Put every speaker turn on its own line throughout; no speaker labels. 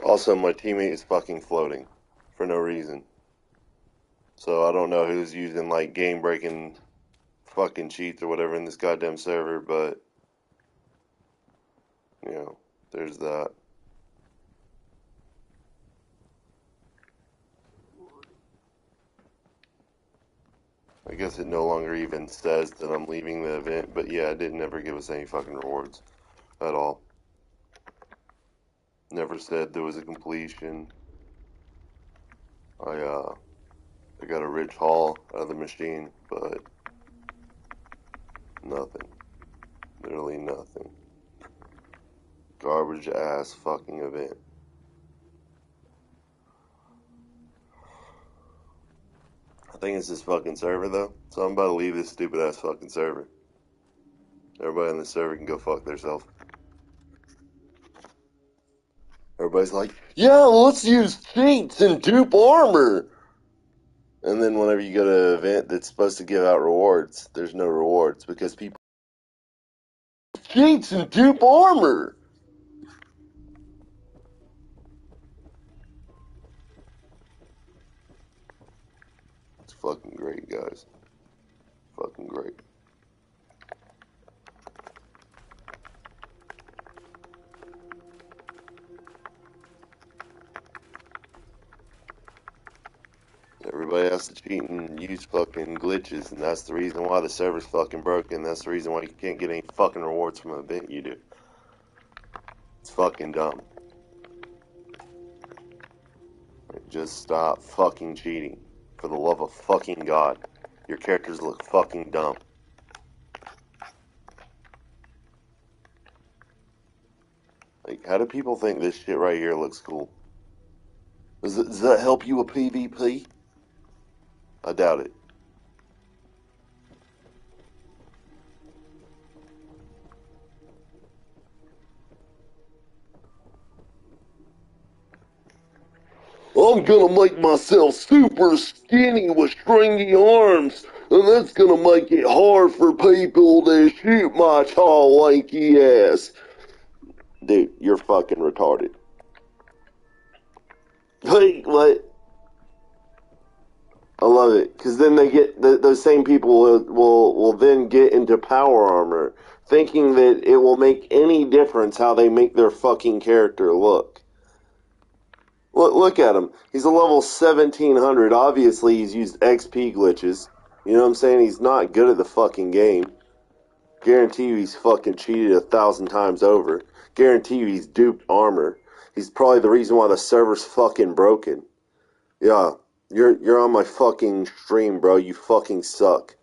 Also, my teammate is fucking floating for no reason. So I don't know who's using like game breaking fucking cheats or whatever in this goddamn server, but you know, there's that. I guess it no longer even says that I'm leaving the event, but yeah, it didn't ever give us any fucking rewards at all. Never said there was a completion. I got a rich haul out of the machine, but nothing. Literally nothing. Garbage ass fucking event. I think it's this fucking server though, so I'm about to leave this stupid ass fucking server. Everybody on the server can go fuck themselves. Everybody's like, yeah, let's use cheats and dupe armor. And then whenever you go to an event that's supposed to give out rewards, there's no rewards because people cheats and dupe armor. It's fucking great, guys. Fucking great. Everybody has to cheat and use fucking glitches, and that's the reason why the server's fucking broken. That's the reason why you can't get any fucking rewards from an event you do. It's fucking dumb. Like, just stop fucking cheating. For the love of fucking God. Your characters look fucking dumb. Like, how do people think this shit right here looks cool? Does that help you with PvP? I doubt it. I'm gonna make myself super skinny with stringy arms, and that's gonna make it hard for people to shoot my tall, lanky ass. Dude, you're fucking retarded. Hey, what? I love it, because then they get those same people will then get into power armor, thinking that it will make any difference how they make their fucking character look. Look at him. He's a level 1700. Obviously, he's used XP glitches. You know what I'm saying? He's not good at the fucking game. Guarantee you he's fucking cheated 1,000 times over. Guarantee you he's duped armor. He's probably the reason why the server's fucking broken. Yeah, you're on my fucking stream, bro. You fucking suck.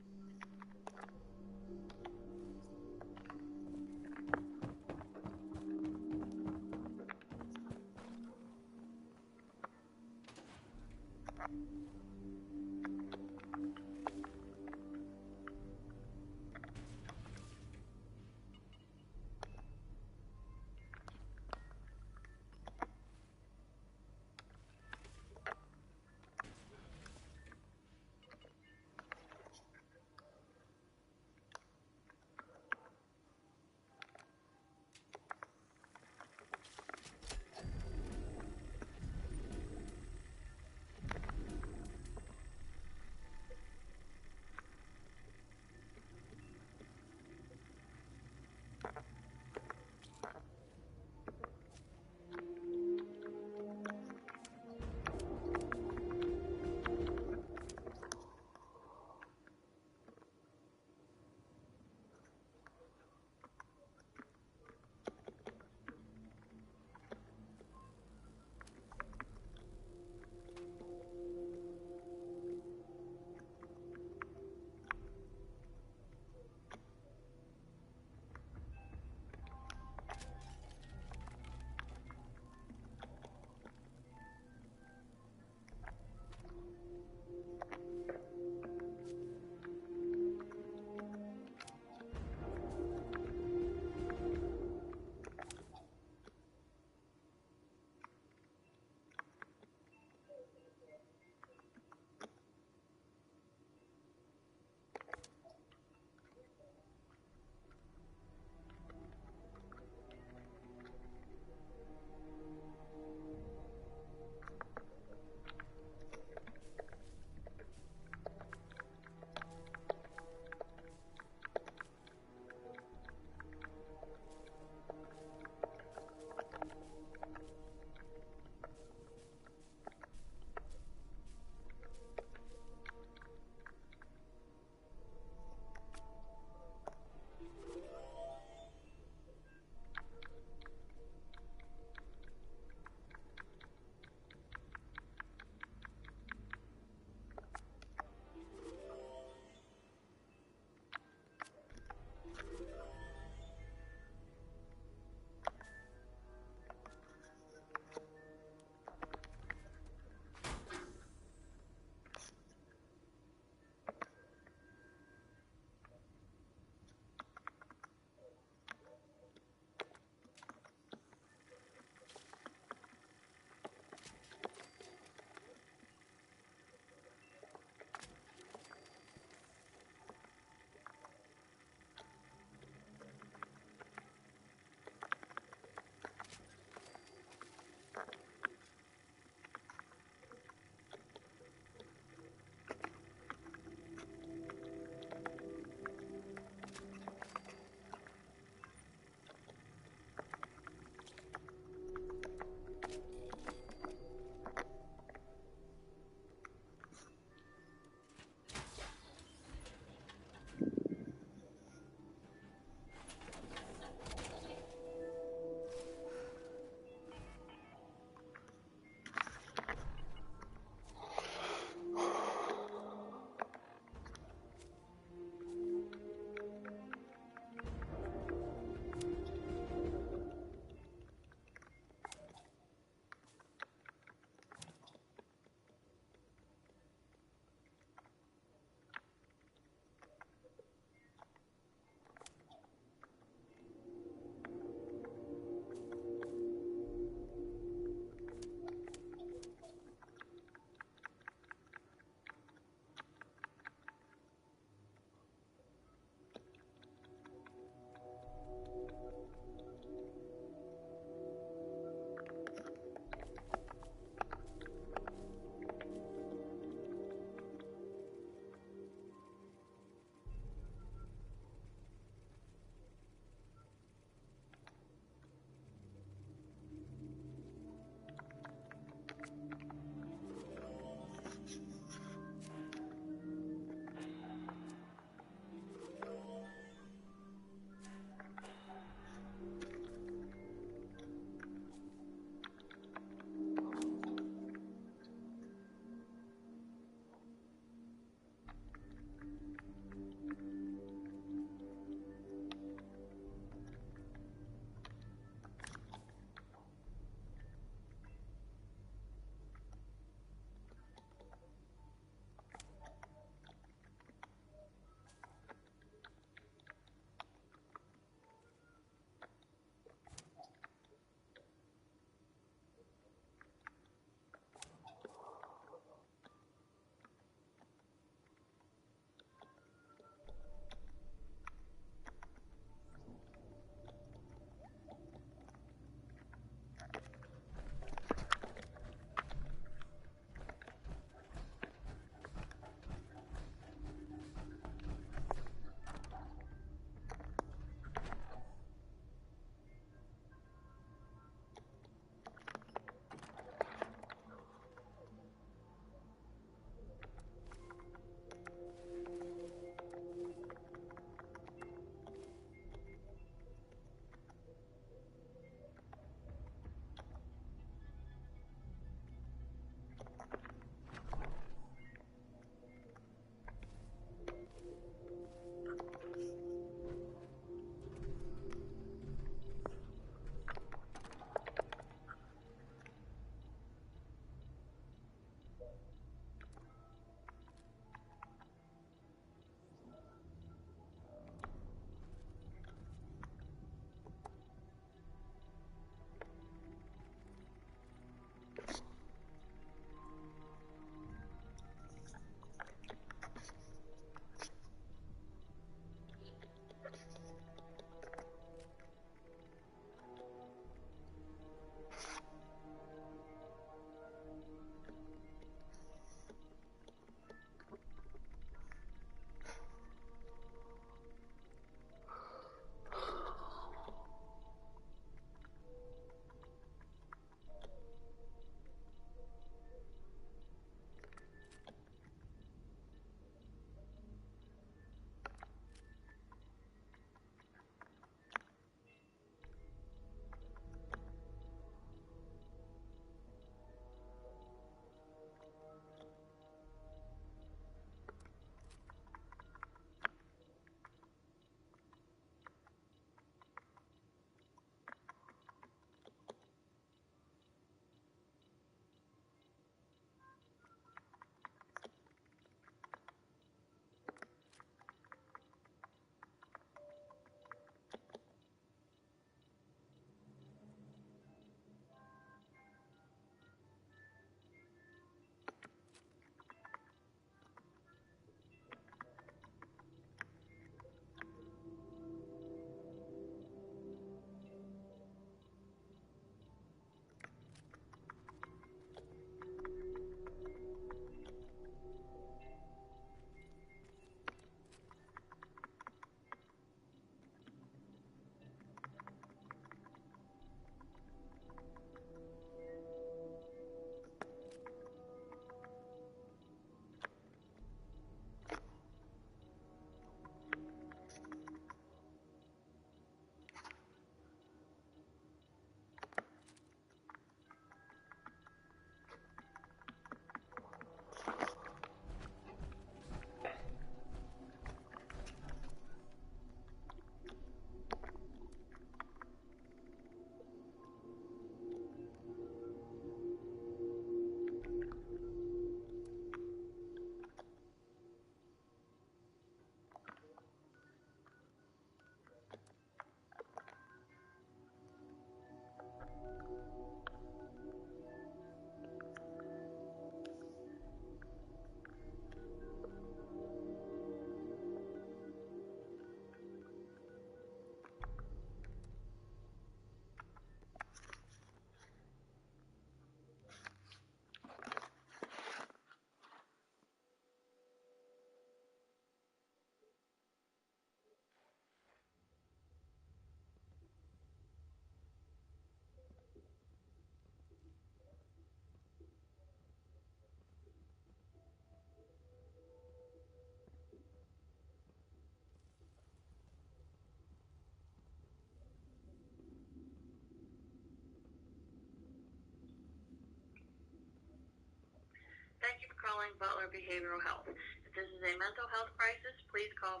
calling Butler Behavioral Health. If this is a mental health crisis, please call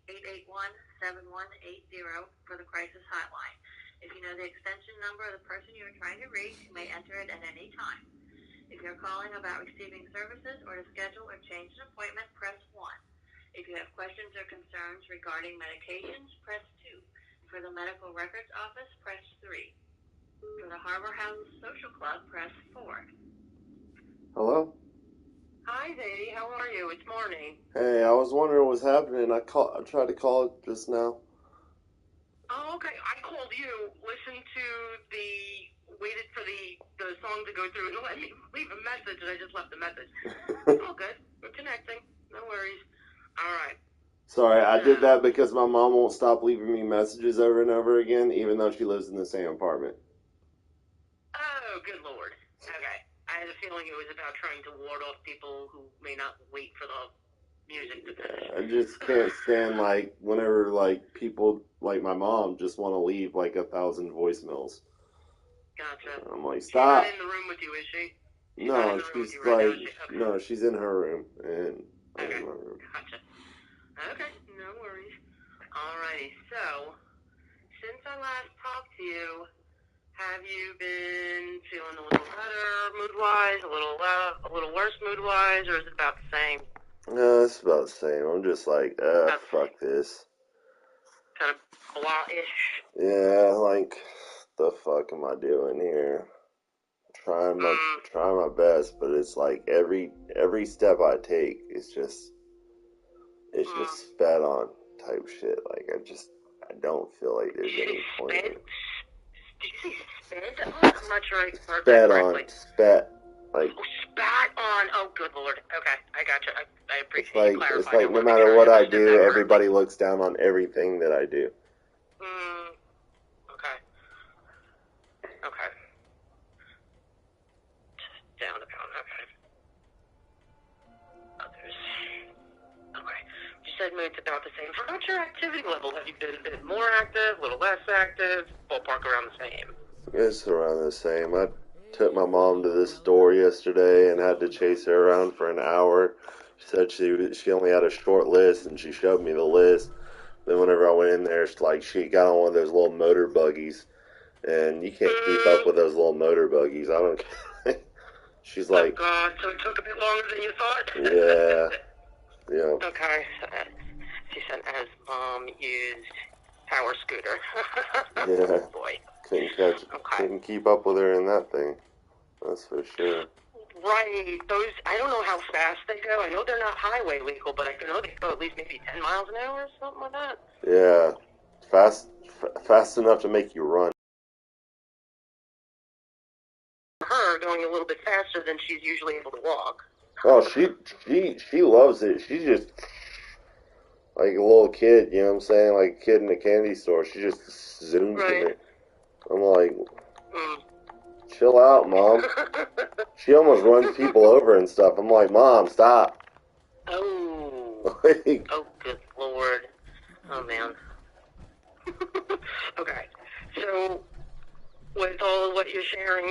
513-881-7180 for the crisis hotline. If you know the extension number of the person you are trying to reach, you may enter it at any time. If you're calling about receiving services or to schedule or change an appointment, press 1. If you have questions or concerns regarding medications, press 2. For the medical records office, press 3. For the Harbor House Social Club, press 4.
Hello?
Hi, Zadie. How are you? It's morning.
Hey, I was wondering what was happening. I tried to call it just now.
Oh, okay. I called you, waited for the song to go through and let me leave a message, and I just left a message. It's all good. We're connecting. No worries. All right.
Sorry, I did that because my mom won't stop leaving me messages over and over again, even though she lives in the same apartment.
Oh, good Lord. Okay. I had a feeling it was about trying to ward off people who may not wait for the music to finish.
I just can't stand, whenever, people, like my mom, just want to leave, 1,000 voicemails.
Gotcha.
I'm like, stop.
She's not in the room with you, is she?
No, she's no, she's in her room, and I'm in my room.
Gotcha. Okay, no worries. Alrighty, so, since I last talked to you, have you been feeling a little better mood-wise, a little worse mood-wise, or is it about the same?
No, it's about the same. I'm just like, fuck this.
Kind of blah-ish.
Yeah, the fuck am I doing here? Trying my best, but it's like every step I take, it's just spat on type shit. I don't feel like there's any point.
Did you say sped on? I'm not sure I heard
that
correctly.
Spat.
Spat on. Oh, good Lord. Okay, I gotcha. I appreciate you clarifying.
It's like no matter what I do, everybody looks down on everything that I do.
Okay. Okay. Down to pound. Okay. Others. Okay. You said mood's about the same. How about your activity level? Have you been a bit more active, a little less active, ballpark around the same?
It's around the same. I took my mom to the store yesterday and had to chase her around for an hour. She said she only had a short list, and she showed me the list. Then whenever I went in there, she got on one of those little motor buggies, and you can't keep up with those little motor buggies. I don't care. She's like,
oh God, so it took a bit longer than you thought?
Yeah. Yeah.
Okay. She said, as Mom used power scooter.
Yeah.
Oh, boy.
Couldn't keep up with her in that thing. That's for sure.
Right. Those, I don't know how fast they go. I know they're not highway legal, but I know they go at least maybe 10 miles an hour or something like that.
Yeah. Fast enough to make you run.
Her going a little bit faster than she's usually able to walk.
Oh, she loves it. She's just like a little kid, you know what I'm saying? Like a kid in a candy store. She just zooms in it. I'm like, chill out, Mom. She almost runs people over and stuff. I'm like, Mom, stop.
Oh. Oh, good Lord. Oh, man. Okay. So, with all of what you're shared,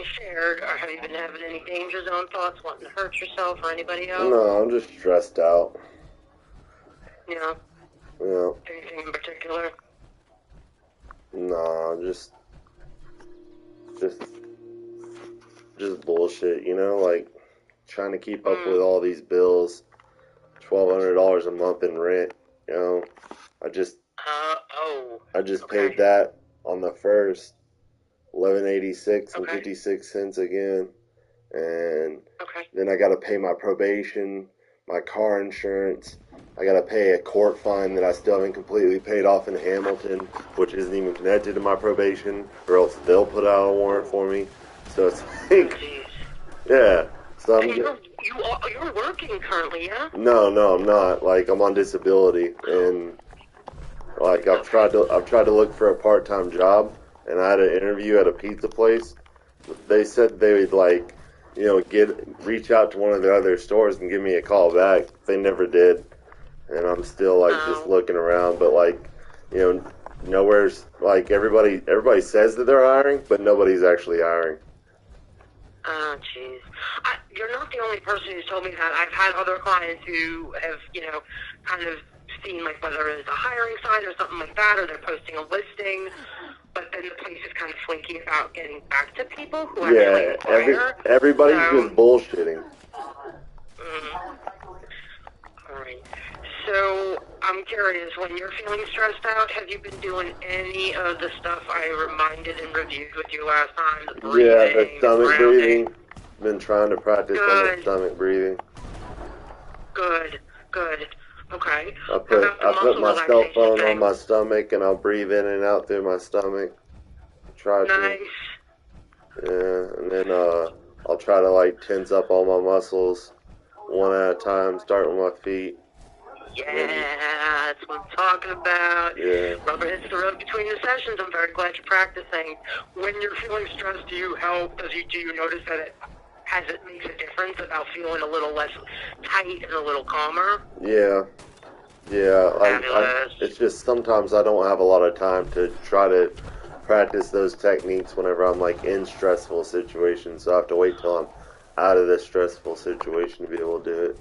or have you been having any danger zone thoughts, wanting to hurt yourself or anybody else?
No, I'm just stressed out.
Yeah.
Yeah.
Anything in particular?
No, just bullshit, you know, like trying to keep up with all these bills, $1,200 a month in rent, you know. I just paid that on the first, $11.86 and 56 cents again, and then I got to pay my probation, my car insurance. I got to pay a court fine that I still haven't completely paid off in Hamilton, which isn't even connected to my probation, or else they'll put out a warrant for me. So it's like, yeah. So
you're working currently, yeah?
No, I'm not. Like, I'm on disability, and like I've tried to look for a part-time job, and I had an interview at a pizza place. They said they would reach out to one of the other stores and give me a call back. They never did, and I'm still just looking around. But nowhere's everybody says that they're hiring, but nobody's actually hiring.
Oh, jeez. You're not
not the only person who's told me that. I've had other clients who have, kind of seen, like, whether it's a hiring sign or something like that, or they're posting a listing, but then the place is kind of flaky about getting back to people who actually inquire.
Everybody's just bullshitting.
All right. So, I'm curious, when you're feeling stressed out, have you been doing any of the stuff I reminded and reviewed with you last time? The breathing,
the stomach breathing. Been trying to practice on the stomach breathing.
Good. Okay.
I put my cell phone on my stomach and I'll breathe in and out through my stomach.
Nice.
Yeah, and then I'll try to like tense up all my muscles one at a time, starting with my feet.
Yeah, that's what I'm talking about.
Yeah.
Rubber hits the road between the sessions. I'm very glad you're practicing. When you're feeling stressed, do you notice that it makes a difference about feeling a little less tight and a little calmer?
Yeah. It's just sometimes I don't have a lot of time to try to practice those techniques whenever I'm like in stressful situations. So I have to wait till I'm out of this stressful situation to be able to do it.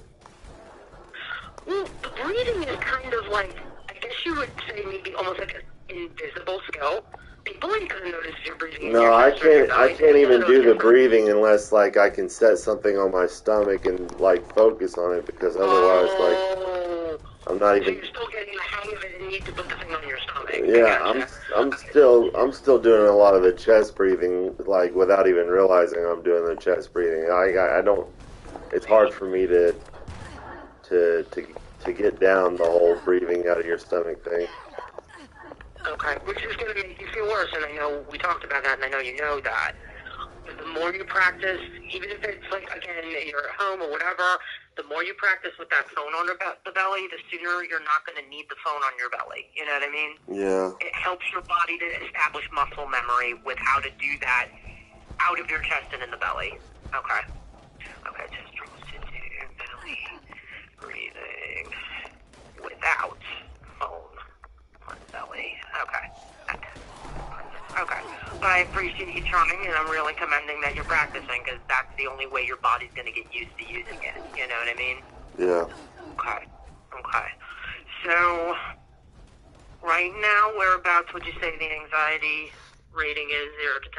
Well, the breathing is kind of like, I guess you would say maybe almost like an invisible skill. People ain't gonna notice you're breathing.
No, I can't even do the breathing unless like I can set something on my stomach and like focus on it, because otherwise like I'm not even.
So you're still getting the hang of it and need to put the thing on your stomach.
Yeah, I'm still doing a lot of the chest breathing, like without even realizing I'm doing the chest breathing. I don't. It's hard for me to get down the whole breathing out of your stomach thing.
Okay, which is going to make you feel worse, and I know we talked about that, and I know you know that. But the more you practice, even if it's like, again, you're at home or whatever, the more you practice with that phone on the belly, the sooner you're not going to need the phone on your belly. You know what I mean?
Yeah.
It helps your body to establish muscle memory with how to do that out of your chest and in the belly. Okay. Okay, just belly breathing without phone on belly. Okay. But I appreciate you trying, and I'm really commending that you're practicing, because that's the only way your body's going to get used to using it. You know what I mean?
Yeah.
Okay. So, right now, whereabouts would you say the anxiety rating is, 0 to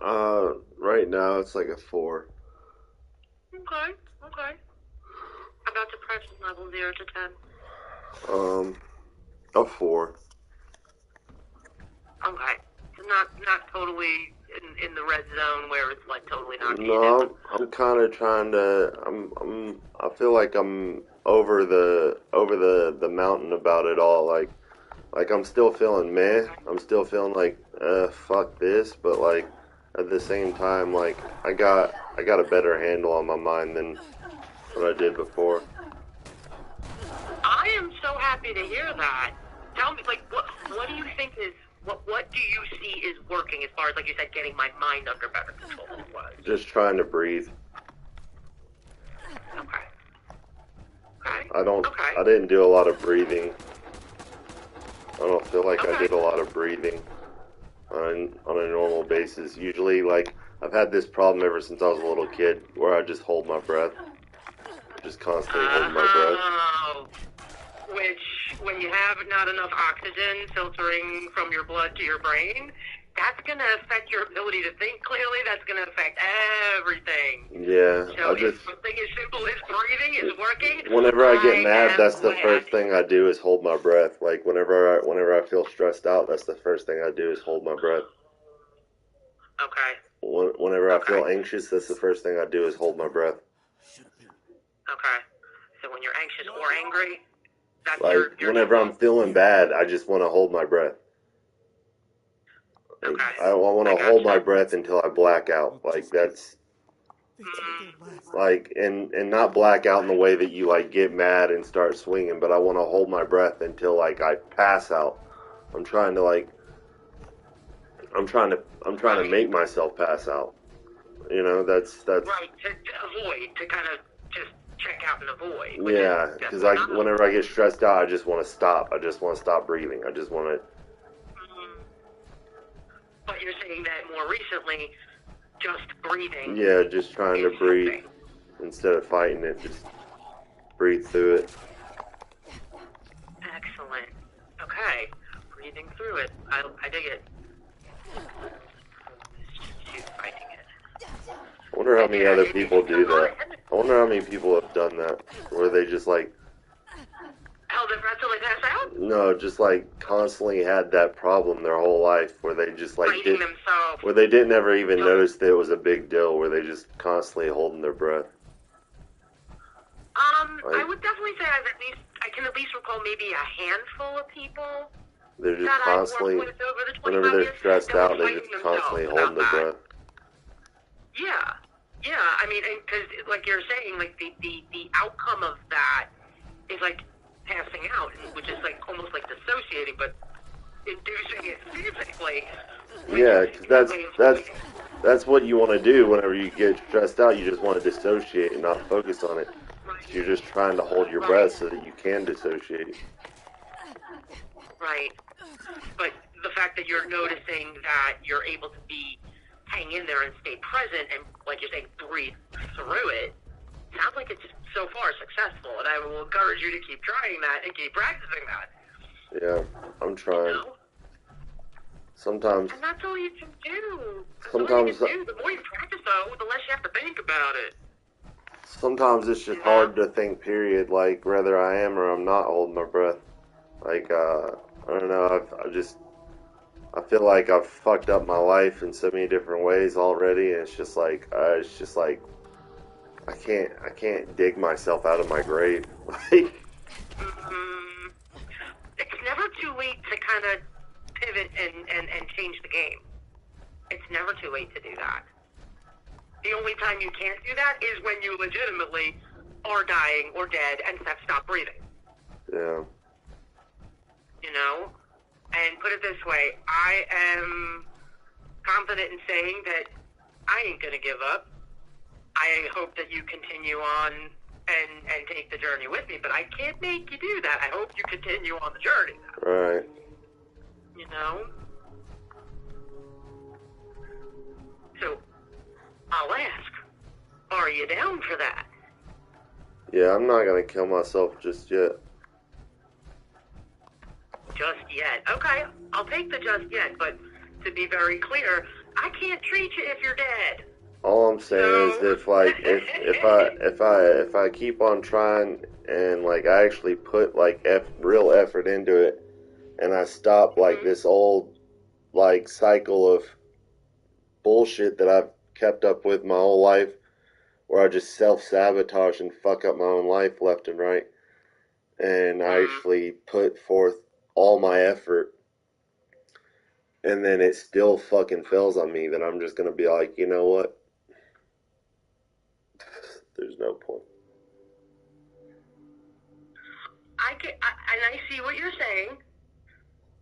10?
Right now it's like a 4.
Okay. How about depression level, 0 to 10?
A 4.
Okay. So not totally in the red zone where it's like totally not needed.
No, I'm kind of trying to. I feel like I'm over the mountain about it all. Like I'm still feeling meh. I'm still feeling like fuck this, but like at the same time, like I got a better handle on my mind than what I did before.
I am so happy to hear that. Tell me, like, what do you think is, what do you see is working as far as, like you said, getting my mind under better control than it was?
Just trying to breathe.
Okay.
I didn't do a lot of breathing. I don't feel like I did a lot of breathing on a normal basis. Usually, like, I've had this problem ever since I was a little kid, where I just hold my breath. Just constantly hold my breath.
Which, when you have not enough oxygen filtering from your blood to your brain, that's going to affect your ability to think clearly. That's going to affect everything.
Yeah.
So if something as simple as breathing is working,
whenever I get mad, that's the first thing I do is hold my breath. Like, whenever I feel stressed out, that's the first thing I do is hold my breath.
Okay.
Whenever I feel anxious, that's the first thing I do is hold my breath.
Okay. So when you're anxious or angry, that's
like whenever I'm feeling bad, I just want to hold my breath.
Okay.
I want to hold my breath until I black out. Like that's like and not black out in the way that you like get mad and start swinging, but I want to hold my breath until like I pass out. I'm trying to make myself pass out. You know, that's
right, to avoid, to kind of just check out and avoid.
Yeah, because whenever I get stressed out, I just want to stop. I just want to stop breathing. I just want to.
But you're saying that more recently, just breathing.
Yeah, just trying to breathe
helping.
instead of fighting it. Just breathe through it.
Excellent. Okay, breathing through it. I dig it. Fighting it.
I wonder how many other people do that. I wonder how many people have done that, where they just like...
Held their breath till they pass out?
No, just like constantly had that problem their whole life, where they just like
Fighting themselves.
where they didn't ever even notice that it was a big deal, where they just constantly holding their breath.
I would definitely say I can at least recall maybe a handful of people.
They're just constantly, whenever they're stressed out, they're just constantly holding their breath.
Yeah. I mean, because like you're saying, like the outcome of that is like passing out, which is like almost like dissociating, but inducing it physically.
Yeah, because that's what you want to do whenever you get stressed out. You just want to dissociate and not focus on it.
Right.
You're just trying to hold your breath so that you can dissociate.
Right. But the fact that you're noticing that you're able to hang in there and stay present and, like you're saying, breathe through it, sounds like it's so far successful. And I will encourage you to keep trying that and keep practicing that.
Yeah, I'm trying.
You know?
Sometimes.
And that's all you can do.
Sometimes.
The more you practice, though, the less you have to think about it.
Sometimes it's just hard to think, period, like whether I am or I'm not holding my breath. Like, I don't know, I feel like I've fucked up my life in so many different ways already, and it's just like I can't dig myself out of my grave. Like,
it's never too late to kind of pivot and change the game. It's never too late to do that. The only time you can't do that is when you legitimately are dying or dead and have stopped breathing.
Yeah.
You know? And put it this way, I am confident in saying that I ain't going to give up. I hope that you continue on and take the journey with me, but I can't make you do that. I hope you continue on the journey.
Right.
You know? So, I'll ask, are you down for that?
Yeah, I'm not going to kill myself just yet.
Just yet. Okay, I'll take the just yet, but to be very clear, I can't treat you if you're dead.
All I'm saying is if I keep on trying and like I actually put like real effort into it, and I stop like this old like cycle of bullshit that I've kept up with my whole life, where I just self-sabotage and fuck up my own life left and right, and I actually put forth all my effort, and then it still fucking fails on me, then I'm just gonna be like, you know what? There's no point.
I see what you're saying,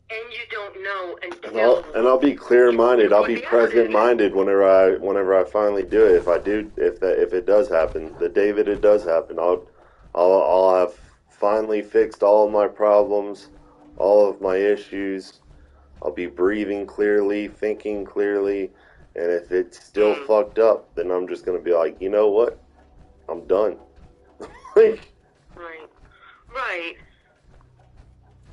and you don't know until.
And I'll be clear-minded. I'll be present-minded whenever I finally do it. If it does happen, the day that it does happen, I'll have finally fixed all of my problems, all of my issues. I'll be breathing clearly, thinking clearly, and if it's still fucked up, then I'm just gonna be like, you know what? I'm done.
Right.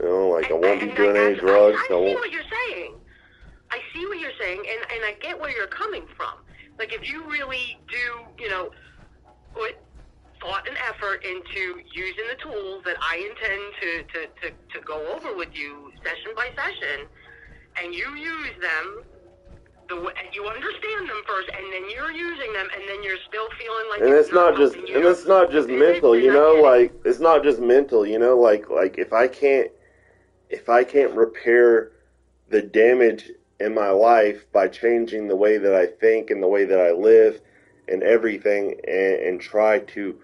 You know, like I won't be doing any drugs.
I see what you're saying. I see what you're saying, and I get where you're coming from. Like, if you really do, put thought and effort into using the tools that I intend to go over with you session by session, and you use them, and you understand them first, and then you're using them, and then you're still feeling like
it's not just mental, you know, like it's not just mental, you know, like if I can't repair the damage in my life by changing the way that I think and the way that I live and everything, and try to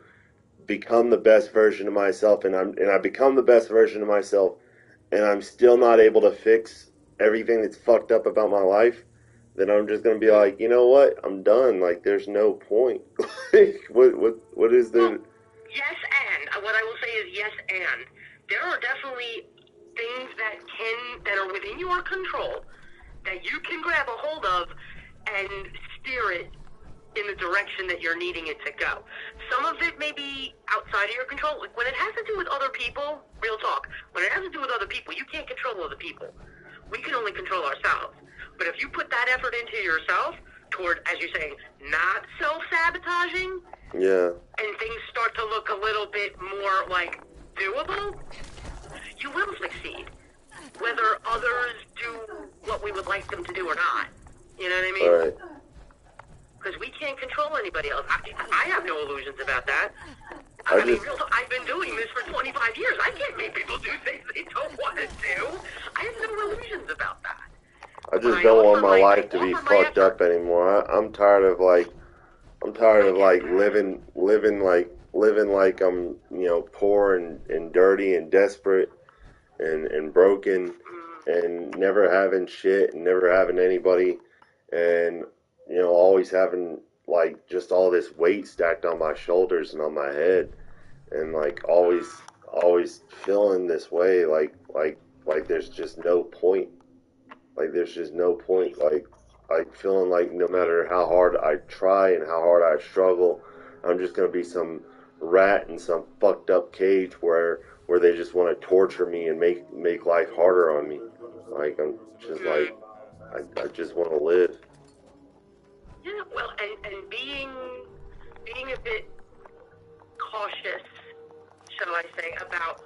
become the best version of myself, and I become the best version of myself, and I'm still not able to fix everything that's fucked up about my life, then I'm just gonna be like, you know what? I'm done. Like, there's no point. What is there? Well,
yes, and what I will say is yes, and there are definitely things that are within your control that you can grab a hold of and steer it in the direction that you're needing it to go. Some of it may be outside of your control. Like when it has to do with other people, real talk, when it has to do with other people, you can't control other people. We can only control ourselves. But if you put that effort into yourself toward, as you're saying, not self-sabotaging, and things start to look a little bit more like doable, you will succeed. Whether others do what we would like them to do or not. You know what I mean?
Right.
Because we can't control anybody else. I have no illusions about that. I mean, I've been doing this for 25 years. I can't make people do things they don't want to do. I have no illusions about that.
I just don't want my life to be fucked up anymore. I'm tired of living like I'm, poor and dirty and desperate and broken and never having shit and never having anybody and, always having like just all this weight stacked on my shoulders and on my head and like always feeling this way like there's just no point. Like there's just no point. Like feeling like no matter how hard I try and how hard I struggle, I'm just gonna be some rat in some fucked up cage where they just want to torture me and make life harder on me. Like I'm just like I just want to live.
Yeah, well, and being a bit cautious, shall I say, about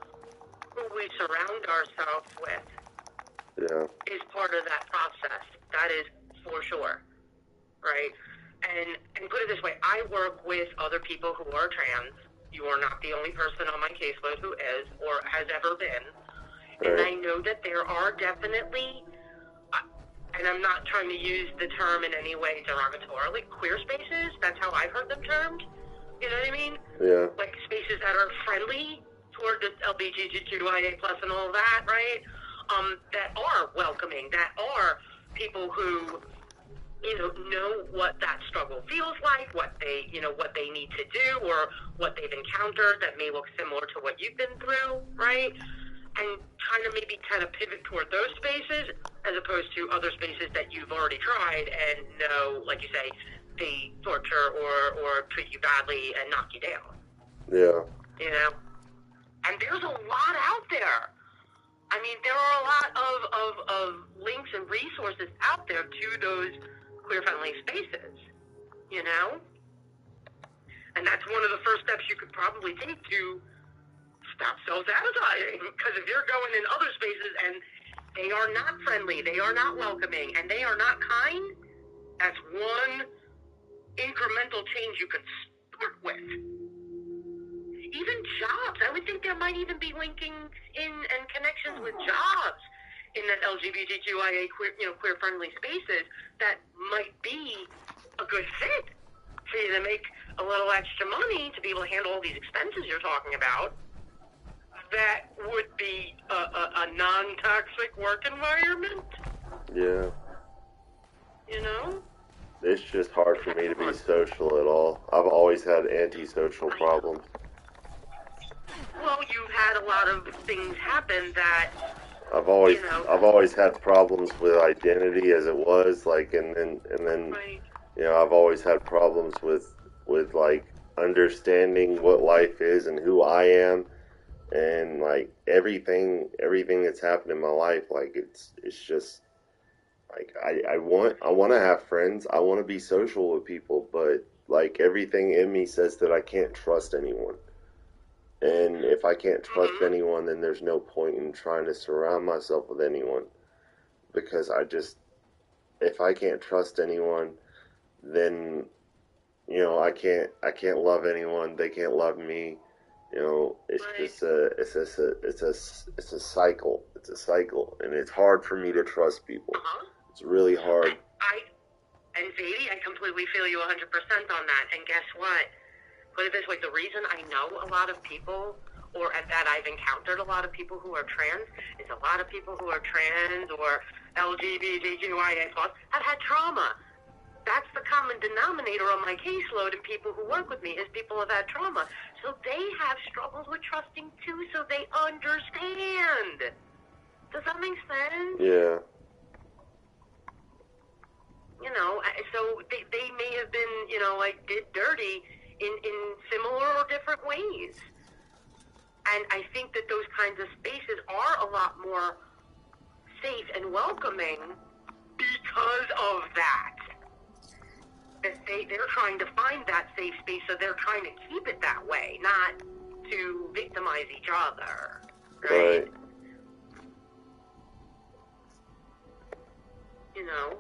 who we surround ourselves with is part of that process. That is for sure, right? And put it this way, I work with other people who are trans. You are not the only person on my caseload who is or has ever been. And I know that there are definitely, and I'm not trying to use the term in any way derogatorily, queer spaces. That's how I've heard them termed. You know what I mean?
Yeah.
Like spaces that are friendly toward the LGBTQIA plus and all that, right? That are welcoming, that are people who, know what that struggle feels like, what they need to do, or what they've encountered that may look similar to what you've been through, right? And trying to maybe kind of pivot toward those spaces as opposed to other spaces that you've already tried and know, like you say, they torture or treat you badly and knock you down.
Yeah.
And there's a lot out there. I mean, there are a lot of links and resources out there to those queer-friendly spaces, And that's one of the first steps you could probably take to stop self-sabotaging. Because if you're going in other spaces and they are not friendly, they are not welcoming, and they are not kind, that's one incremental change you can start with. Even jobs. I would think there might even be linking in and connections with jobs in that LGBTQIA queer-friendly spaces that might be a good fit for you to make a little extra money to be able to handle all these expenses you're talking about. That would be a non-toxic work environment.
Yeah. It's just hard for me to be social at all. I've always had antisocial problems.
Well, you've had a lot of things happen that
I've always had problems with identity as it was, like, and then
right.
I've always had problems with like understanding what life is and who I am, and like everything that's happened in my life, like it's just like I want to have friends, I want to be social with people, but like everything in me says that I can't trust anyone. And if I can't trust anyone, then there's no point in trying to surround myself with anyone. Because if I can't trust anyone, then, I can't love anyone. They can't love me. It's just it's a cycle. It's a cycle. And it's hard for me to trust people. It's really hard.
And Sadie, I completely feel you 100% on that. And guess what? Put it this way, the reason I know a lot of people, or that I've encountered a lot of people who are trans, is a lot of people who are trans or LGBTQIA+, have had trauma. That's the common denominator on my caseload and people who work with me is people have had trauma. So they have struggles with trusting too, so they understand. Does that make sense?
Yeah.
You know, so they may have been, you know, like did dirty in similar or different ways. And I think that those kinds of spaces are a lot more safe and welcoming because of that. That they're trying to find that safe space, so they're trying to keep it that way, not to victimize each other, right? You know?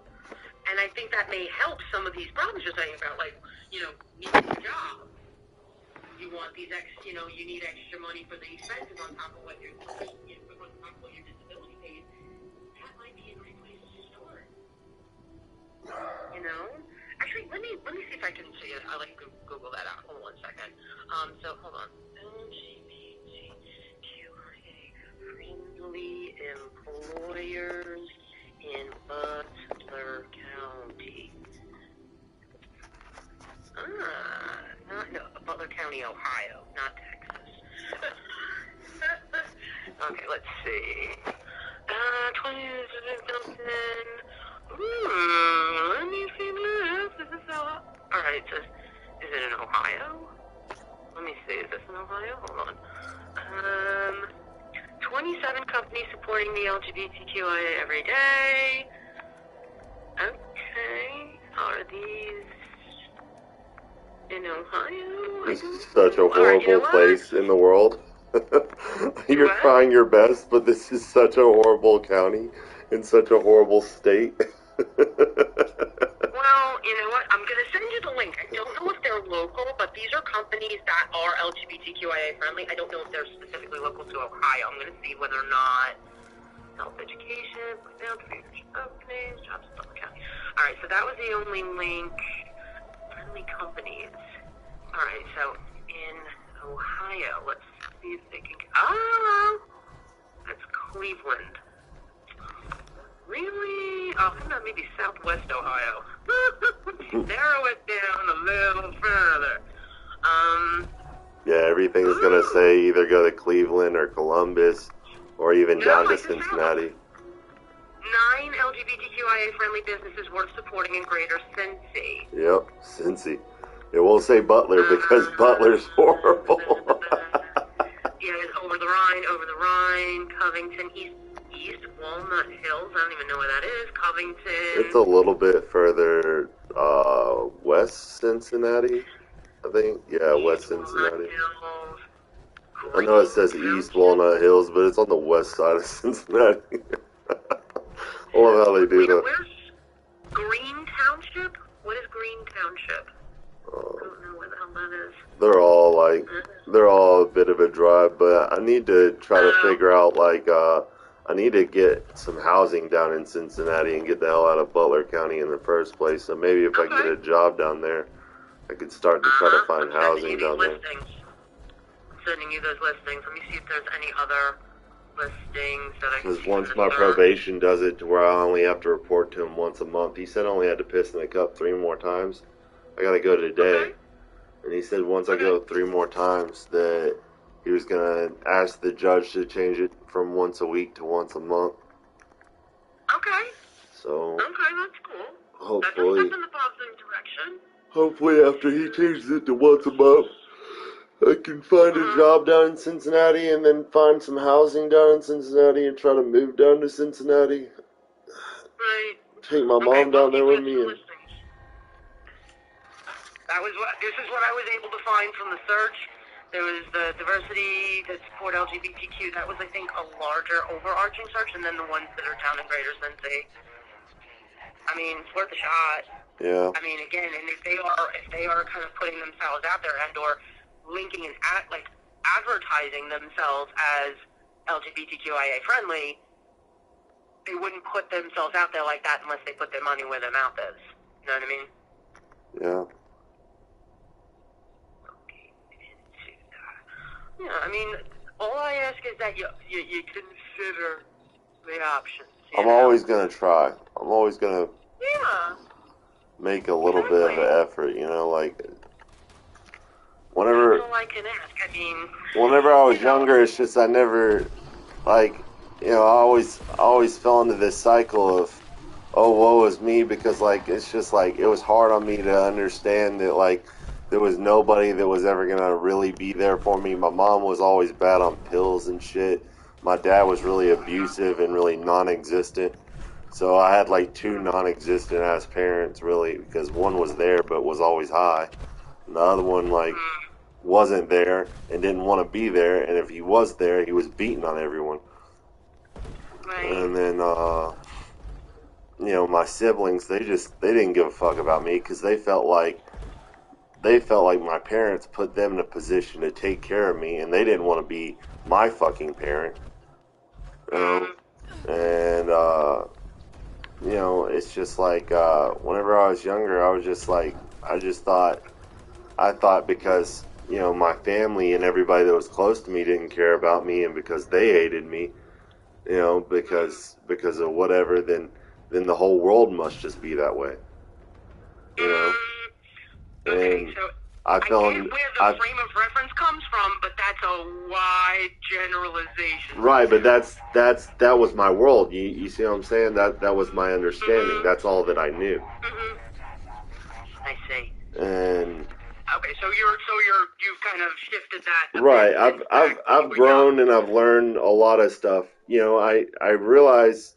And I think that may help some of these problems you're saying about, like, you know, needing a job. You want these you know, you need extra money for the expenses on top of what your disability pays. That might be a great place to start. You know? Actually, let me see if I can see it. I'll let you Google that out. Hold on 1 second. So hold on. LGBTQIA friendly employers in Butler County. Butler County, Ohio, not Texas. Okay, let's see. 20 something. Let me see this. Is this alright, it says, is it in Ohio? Let me see, is this in Ohio? Hold on. 27 companies supporting the LGBTQIA every day. Okay, are these in Ohio?
This is such a horrible place in the world. You're trying your best, but this is such a horrible county in such a horrible state.
Well, you know what? I'm going to send you the link. I don't know if they're local, but these are companies that are LGBTQIA friendly. I don't know if they're specifically local to Ohio. I'm going to see whether or not self-education, companies, jobs in Butler County. All right, so that was the only link. Friendly companies. All right, so in Ohio, let's see if they can. Oh, that's Cleveland. Really? Oh, no, maybe Southwest Ohio. Narrow it down a little further.
Yeah, everything's gonna say either go to Cleveland or Columbus, or even down to Cincinnati.
9 LGBTQIA-friendly businesses worth supporting in Greater Cincy.
Yep, Cincy. It won't say Butler because Butler's horrible.
Yeah, over the Rhine, Covington, East Walnut Hills. I don't even know where that is. Covington.
It's a little bit further west Cincinnati, I think. Yeah, West Cincinnati. I know it says East Walnut Hills, but it's on the west side of Cincinnati. I love how they do that.
Where's Green Township? What is Green Township? I don't know where the hell that is.
They're all a bit of a drive, but I need to try to figure out, I need to get some housing down in Cincinnati and get the hell out of Butler County in the first place. So maybe if I get a job down there, I could start to try to find housing down there.
I'm sending you those listings. Let me see if there's any other listings that I can.
Because once my probation does it to where I only have to report to him once a month, he said I only had to piss in the cup 3 more times. I gotta go today.
Okay.
And he said once I go 3 more times that he was gonna ask the judge to change it from once a week to once a month.
Okay.
So.
Okay, that's cool.
Hopefully.
That's a step in the positive direction.
Hopefully after he changes it to once a month, I can find a job down in Cincinnati and then find some housing down in Cincinnati and try to move down to Cincinnati.
Right.
Take my mom down there with me. And
this is what I was able to find from the search. There was the diversity that support LGBTQ. That was, I think, a larger overarching search, and then the ones that are down in Greater Cincy. I mean, it's worth a shot.
Yeah.
I mean, again, and if they are kind of putting themselves out there and or linking and advertising themselves as LGBTQIA friendly, they wouldn't put themselves out there like that unless they put their money where their mouth is. You know what I mean?
Yeah.
Yeah, I mean, all I ask is that you consider the options.
I'm always going to try. I'm always going to make a little bit of an effort, whenever,
that's all I can ask. I mean,
whenever I was younger, it's just I never, I always fell into this cycle of oh, woe is me, because like it's just like it was hard on me to understand that like there was nobody that was ever gonna really be there for me. My mom was always bad on pills and shit. My dad was really abusive and really non-existent. So I had like two non-existent ass parents really, because one was there but was always high, and the other one like wasn't there and didn't want to be there, and if he was there, he was beating on everyone.
Right.
And then my siblings, they didn't give a fuck about me because they felt like my parents put them in a position to take care of me, and they didn't want to be my fucking parent. You know? And it's just like whenever I was younger, I was just like, I thought because my family and everybody that was close to me didn't care about me, and because they hated me, because of whatever, then the whole world must just be that way, you know.
Okay,
And
so
I
I get
felt,
where the frame of reference comes from, but that's a wide generalization.
right, but that was my world. You see what I'm saying? That was my understanding. That's all that I knew.
I see.
And
Okay, so you've kind of shifted that a
right,
bit
I've
since
I've
back when you
I've
were young.
grown and I've learned a lot of stuff. I realized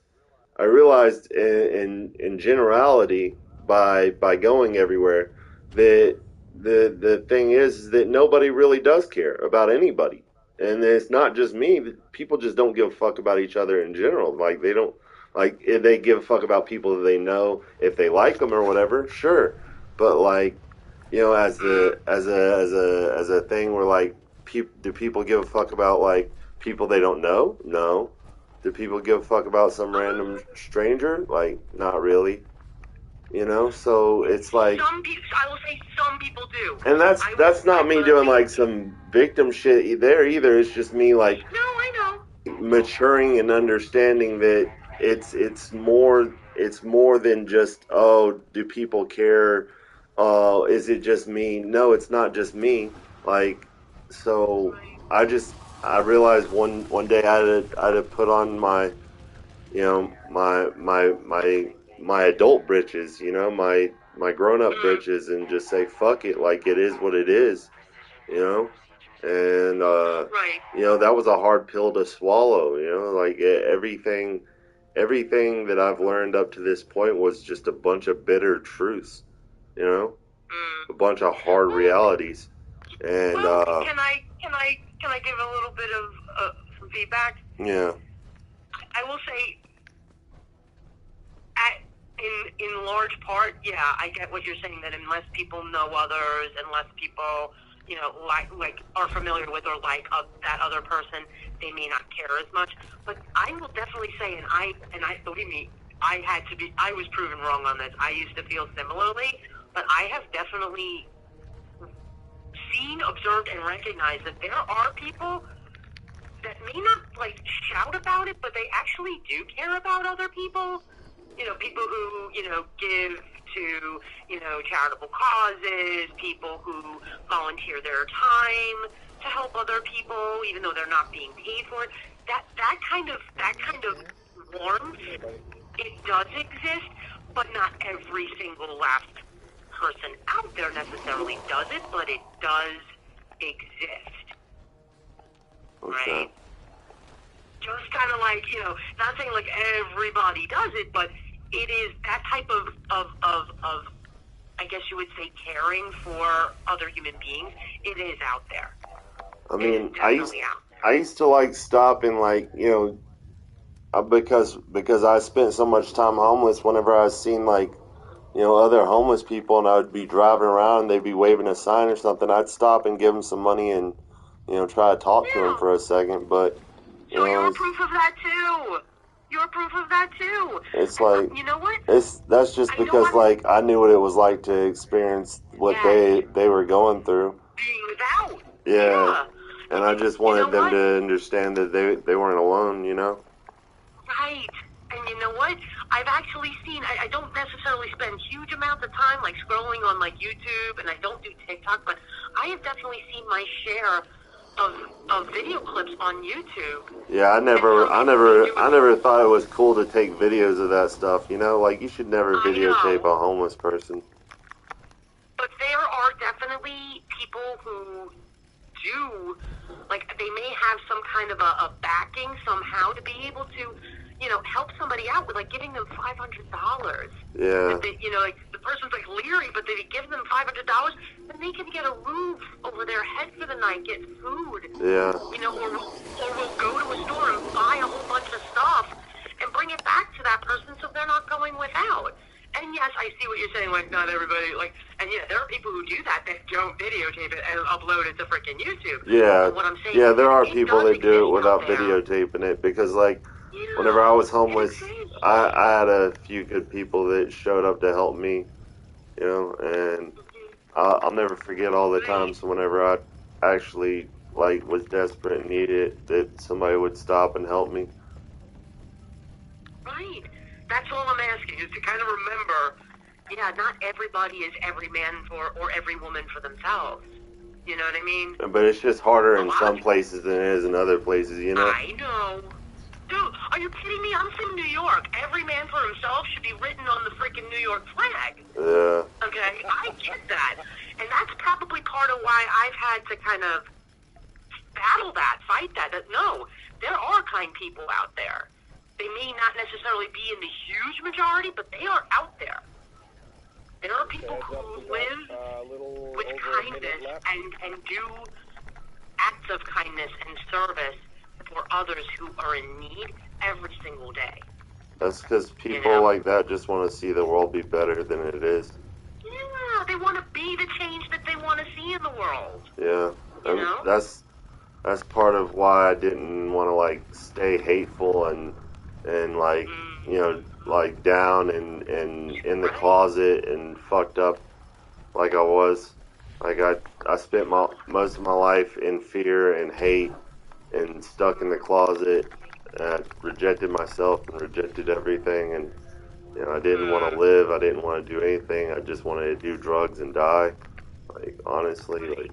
in generality by going everywhere that the thing is that nobody really does care about anybody, and it's not just me. People just don't give a fuck about each other in general. Like they don't like if they give a fuck about people that they know if they like them or whatever. Sure, but like as a thing where like do people give a fuck about like people they don't know? No. Do people give a fuck about some random stranger? Like, not really. So it's like,
I will say some people do.
and that's not me doing like some victim shit there either. It's just me like
No, I know.
maturing and understanding that it's more than just, oh, do people care? Is it just me? No, it's not just me. Like, so I realized one day I had to put on my adult britches, my grown up britches, and just say fuck it, like it is what it is, you know. And
Right.
that was a hard pill to swallow, like everything that I've learned up to this point was just a bunch of bitter truths, a bunch of hard realities. And
Well, can I give a little bit of some feedback?
yeah.
I will say, in large part, yeah, I get what you're saying, that unless people know others, unless people, like are familiar with or like that other person, they may not care as much. But I will definitely say, and I believe me, I was proven wrong on this. I used to feel similarly, but I have definitely seen, observed, and recognized that there are people that may not like shout about it, but they actually do care about other people. People who, give to, charitable causes, people who volunteer their time to help other people, even though they're not being paid for it. That kind of warmth, it does exist, but not every single last person out there necessarily does it, but it does exist.
Okay.
Right? Just kind of like, not saying like everybody does it, but it is that type of I guess you would say, caring for other human beings. It is out there.
I mean,
Definitely out there.
I used to like stop and like because I spent so much time homeless. Whenever I seen like other homeless people, and I would be driving around and they'd be waving a sign or something, I'd stop and give them some money and try to talk to them for a second. But
so you're proof of that too. You're proof of that too.
It's like,
you know what?
That's just because like I knew what it was like to experience what they were going through.
Being without.
Yeah. And I just wanted them to understand that they weren't alone,
Right. And you know what? I've actually seen, I don't necessarily spend huge amounts of time scrolling on YouTube, and I don't do TikTok, but I have definitely seen my share of video clips on YouTube.
Yeah, I never thought it was cool to take videos of that stuff. You know, like you should never videotape a homeless person.
But there are definitely people who do, like, they may have some kind of a backing somehow to be able to, you know, help somebody out with, like, giving them $500.
Yeah.
They, you know, like, the person's, like, leery, but they give them $500, then they can get a roof over their head for the night, get food.
Yeah.
You know, or we'll go to a store and buy a whole bunch of stuff and bring it back to that person so they're not going without. And yes, I see what you're saying, like, not everybody, like, and yeah, there are people who do that don't videotape it and upload it to freaking YouTube.
Yeah.
But what I'm saying
Yeah,
is
there are people that do it without
out there.
videotaping it because, like, whenever I was homeless, I had a few good people that showed up to help me, you know, and I'll never forget all the times whenever I actually, like, was desperate and needed that somebody would stop and help me.
Right. That's all I'm asking, is to kind of remember, yeah, not everybody is every man or every woman for themselves. You know what I mean?
But it's just harder in some places than it is in other places, you know?
I know. Dude, are you kidding me? I'm from New York. Every man for himself should be written on the freaking New York flag.
Yeah.
Okay? I get that. And that's probably part of why I've had to kind of battle that, fight that. No, there are kind people out there. They may not necessarily be in the huge majority, but they are out there. There are people who live with kindness and do acts of kindness and service for others who are in need every single day.
That's because people like that just want to see the world be better than it is.
Yeah, they want to be the change that they want to see in the world.
Yeah.
You know?
That's part of why I didn't want to, like, stay hateful and like, you know, like down and in the closet and fucked up like I was. Like I spent most of my life in fear and hate and stuck in the closet. Rejected myself and rejected everything, and you know, I didn't want to live. I didn't want to do anything. I just wanted to do drugs and die. Like, honestly, like.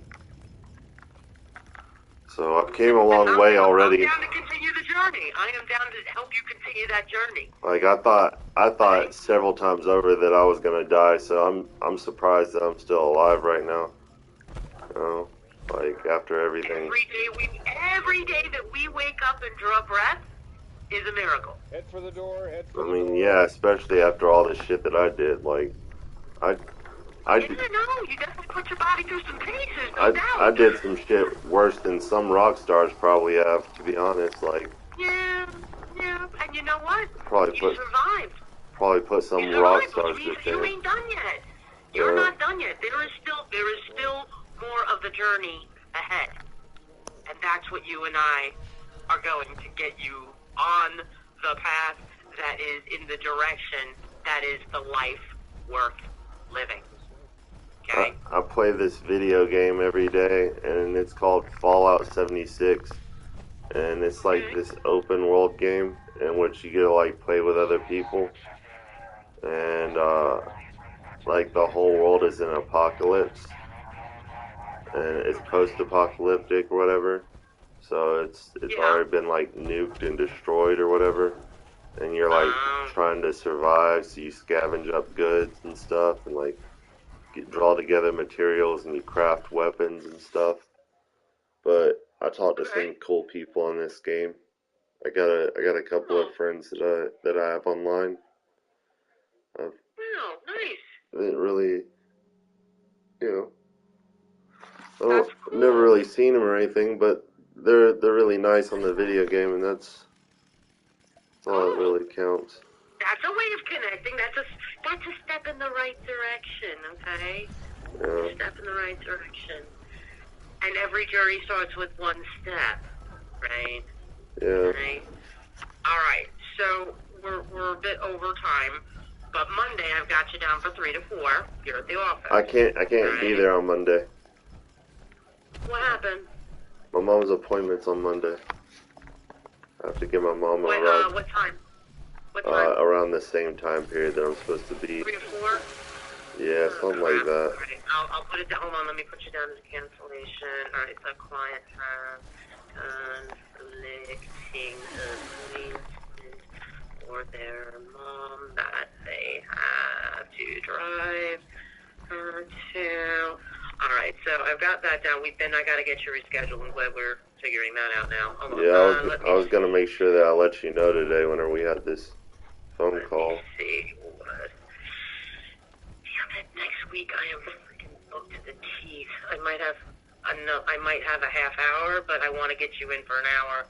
So I came a long way already.
I'm down to continue the journey. I am down to help you continue that journey.
Like I thought several times over that I was gonna die. So I'm surprised that I'm still alive right now. You know, like after everything.
Every day that we wake up and draw breath is a miracle.
Head for the door. Head for the
door. I mean,
door.
yeah, especially after all the shit that I did. Like,
Yeah, no, you definitely put your body through some paces, no doubt.
I did some shit worse than some rock stars probably have, to be honest. Like,
yeah, and you know what?
You
survived.
Probably put some rock stars to shame.
You ain't done yet. You're not done yet. There is still more of the journey ahead, and that's what you and I are going to get you on the path that is in the direction that is the life worth living. Okay.
I play this video game every day, and it's called Fallout 76, and it's like this open world game in which you get to like play with other people, and like the whole world is in an apocalypse, and it's post-apocalyptic or whatever, so it's already been like nuked and destroyed or whatever, and you're like trying to survive, so you scavenge up goods and stuff, and like draw together materials and you craft weapons and stuff. But I talked to some cool people in this game. I got a couple of friends that I have online.
Wow, nice.
I didn't really, you know, I've never really seen them or anything, but they're really nice on the video game, and that's all that really counts.
That's a way of connecting. That's a step in the right direction, okay?
Yeah.
A step in the right direction. And every journey starts with one step, right?
Yeah.
Right? All right. So we're a bit over time, but Monday I've got you down for 3 to 4 here at the office.
I can't be there on Monday.
What happened?
My mom's appointment's on Monday. I have to give my mom a ride.
What time? What time?
Around the same time period that I'm supposed to be.
3 to 4?
Yeah, something like that.
Alright, I'll put it down. Hold on, let me put you down as cancellation. Alright, so client has conflicting appointment for their mom that they have to drive her to. Alright, so I've got that down. I gotta get you rescheduled. I'm glad we're figuring that out now. Hold on.
Yeah, I was gonna make sure that I let you know today whenever we had this phone call.
Let's see. Damn it, next week I am freaking booked to the teeth. I might have a half hour, but I want to get you in for an hour.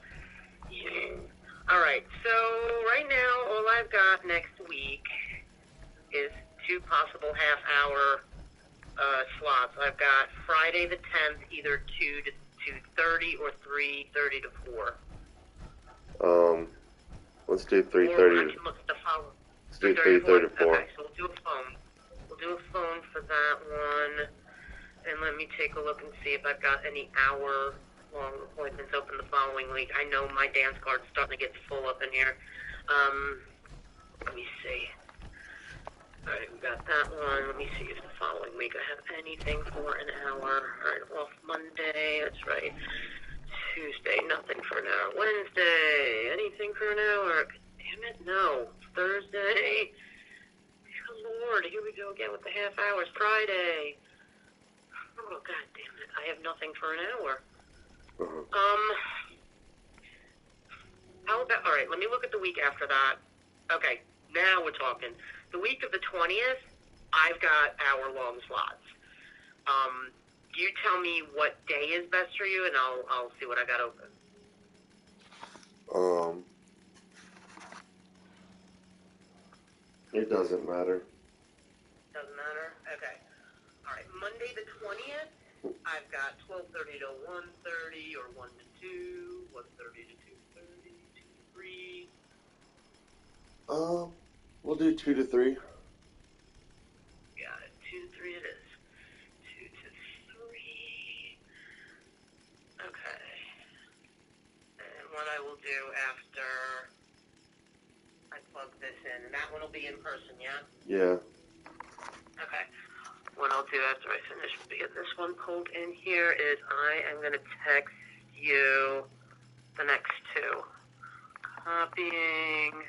Alright, so right now all I've got next week is 2 possible half-hour slots. I've got Friday the 10th, either 2 to 2:30 or 3:30 to 4.
Let's do 3:30.
Or I can look at the following.
Let's do 3:30 to 4.
Okay, so we'll do a phone. We'll do a phone for that one. And let me take a look and see if I've got any hour-long appointments open the following week. I know my dance card's starting to get full up in here. Let me see. Alright, we got that one. Let me see if the following week I have anything for an hour. Alright, off Monday, that's right. Tuesday, nothing for an hour. Wednesday, anything for an hour? Damn it, no. Thursday, good Lord, here we go again with the half hours. Friday. Oh, God damn it, I have nothing for an hour. How about, alright, let me look at the week after that. Okay, now we're talking. The week of the 20th, I've got hour-long slots. You tell me what day is best for you, and I'll see what I got open.
It doesn't matter.
Doesn't matter? Okay. Alright, Monday the 20th, I've got 12:30 to 1:30, or 1 to 2, 1:30 to 2:30, 2 to 3.
We'll do 2 to 3.
Got it. 2 to 3 it is. 2 to 3. Okay. And what I will do after I plug this in, and that one will be in person, yeah?
Yeah.
Okay. What I'll do after I finish getting this one pulled in here is I am going to text you the next 2. Copying,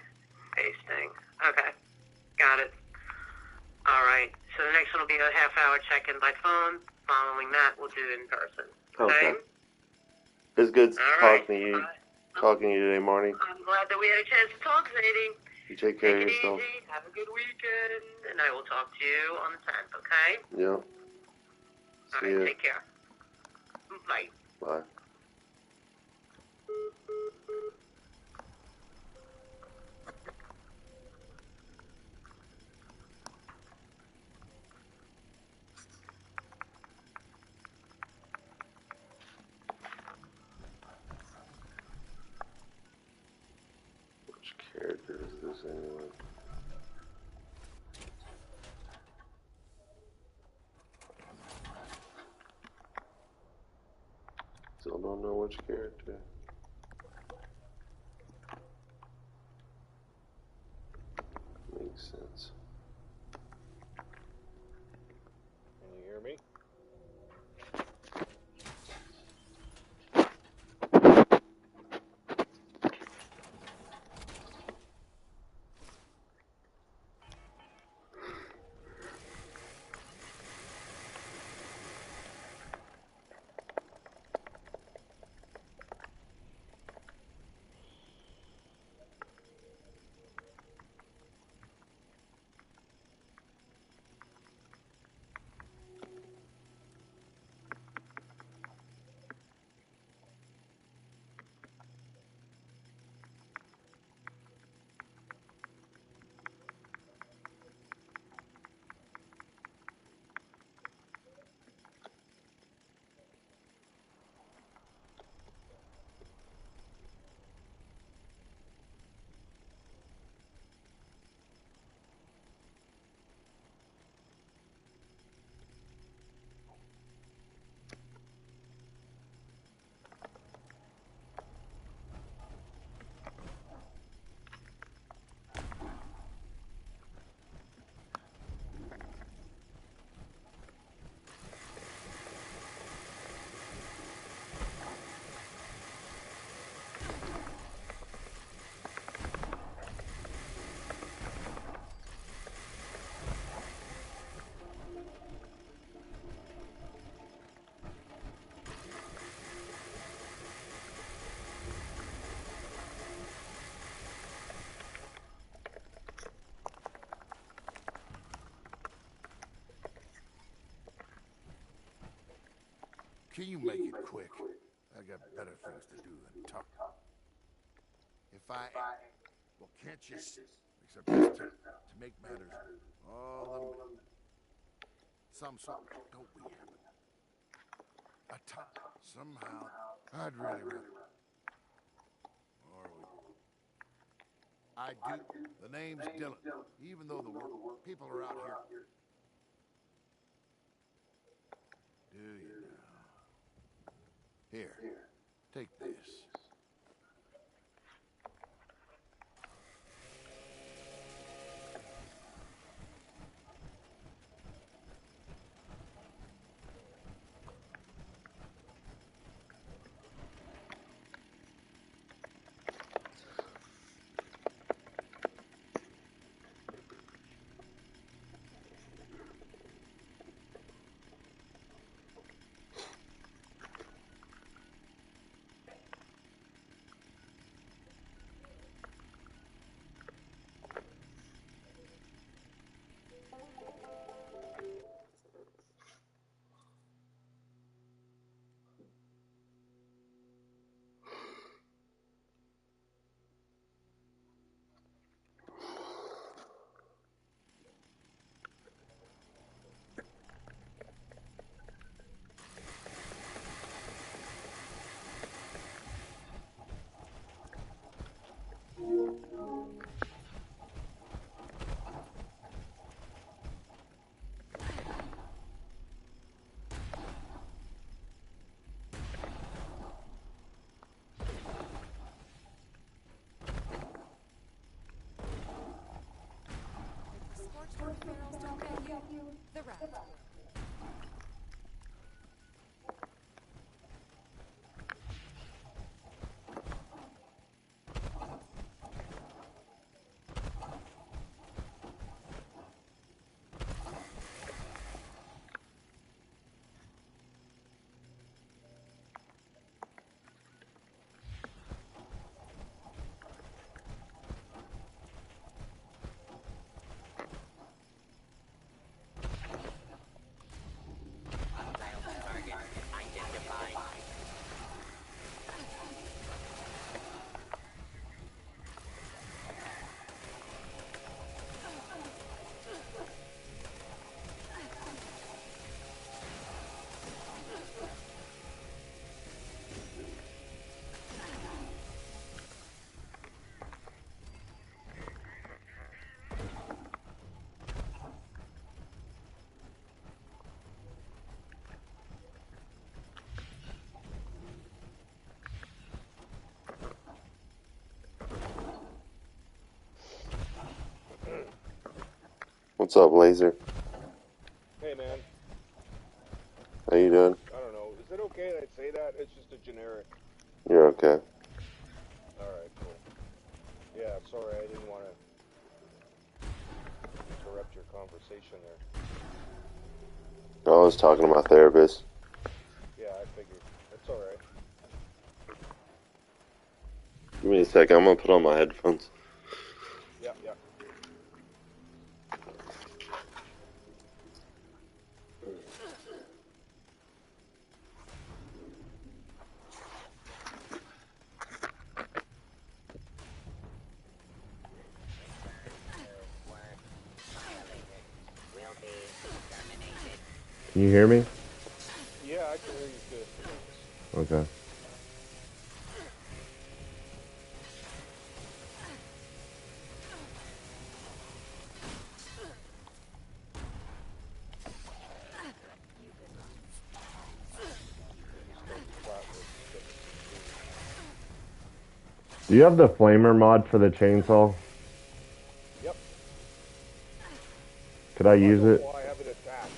pasting. Okay. Got it. Alright. So the next one will be a half-hour check-in by phone. Following that, we'll do it in person. Okay?
It's good
Right.
talking to you today, Marnie.
I'm glad that we had a chance to talk, Sadie.
You take care of
Take it
yourself.
easy. Have a good weekend. And I will talk to you on the 10th, okay?
Yeah. See ya.
Take care. Bye.
Bye. Which character is this anyway? Still don't know which character. Makes sense.
Can you hear me?
Can you make it quick? I got better things to do than talk. If I... Well, can't you... Except this to make matters all the... Some sort... Don't we have it? A time. Somehow... I'd really rather... Or we... I do. The name's Dylan. Even though the people are out here... Do you now? Here. Take this.
The rat.
What's up, Laser?
Hey, man.
How you doing?
I don't know. Is it okay that I say that? It's just a generic.
You're okay.
Alright, cool. Yeah, sorry, I didn't want to interrupt your conversation there.
I was talking to my therapist.
Yeah, I figured. That's alright.
Give me a sec. I'm gonna put on my headphones.
Yeah.
Can you hear me?
Yeah, I can hear you good.
Okay. Do you have the flamer mod for the chainsaw?
Yep.
Could I use it?
Well, I have it attached.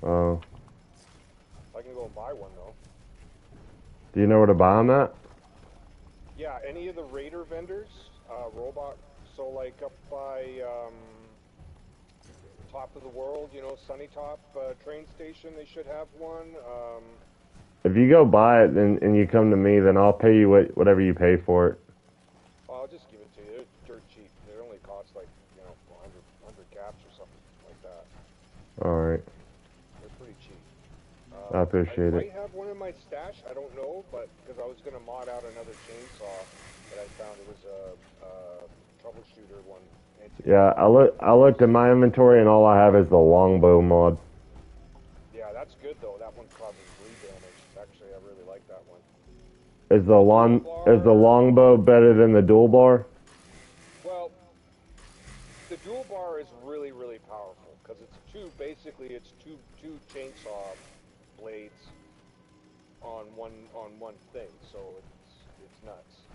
Oh.
I can go and buy one, though.
Do you know where to buy them at?
Yeah, any of the Raider vendors, robot, so like up by, Top of the World, you know, Sunny Top train station, they should have one.
If you go buy it and you come to me, then I'll pay you whatever you pay for it.
I'll just give it to you. They're dirt cheap. They only cost like, 100 caps or something like that.
Alright.
They're pretty cheap.
I appreciate
I
it.
might have one in my stash. I don't know, but because I was gonna mod out another chainsaw that I found. It was a troubleshooter one.
Yeah, I looked at my inventory and all I have is the longbow mod.
Yeah, that's good though. That one causes bleed damage. Actually, I really like that one.
Is the longbow better than the dual bar?
Well, the dual bar is really, really powerful because it's basically it's two chainsaw blades on one thing, so it's nuts.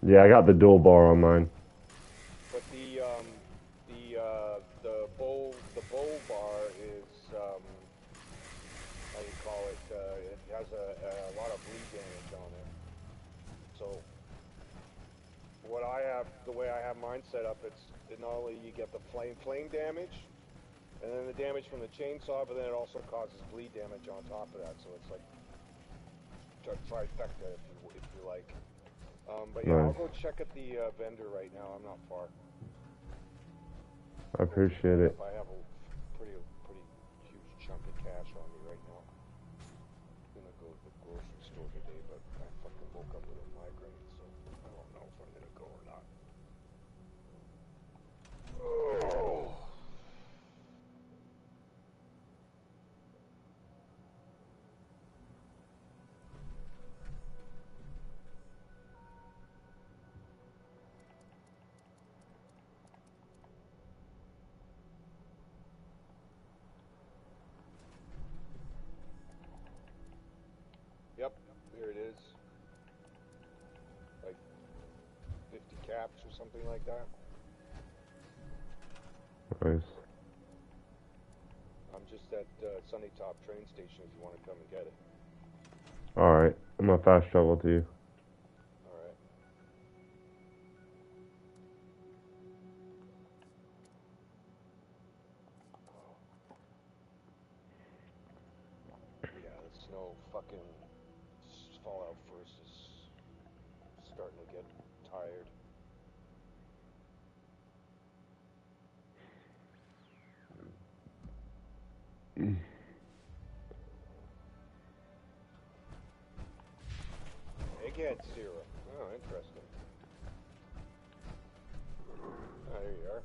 Yeah, I got the dual bar on mine.
But the bow bar is how do you call it? It has a lot of bleed damage on it. So what I have, the way I have mine set up, it's not only you get the flame damage, and then the damage from the chainsaw, but then it also causes bleed damage on top of that. So it's like trifecta if you like. But yeah,
Nice.
I'll go check at the vendor right now. I'm not far.
I appreciate it.
I have a pretty huge chunk of cash on me right now. I'm gonna go to the grocery store today, but I fucking woke up with a migraine, so I don't know if I'm gonna go or not. Oh. Yep, here it is. Like 50 caps or something like that.
Nice.
I'm just at Sunny Top train station if you want to come and get it.
Alright, I'm gonna fast travel to you.
Alright. Yeah, the snow fucking Fallout 1st is starting to get tired. Egghead serum. Oh, interesting. Oh, there you are.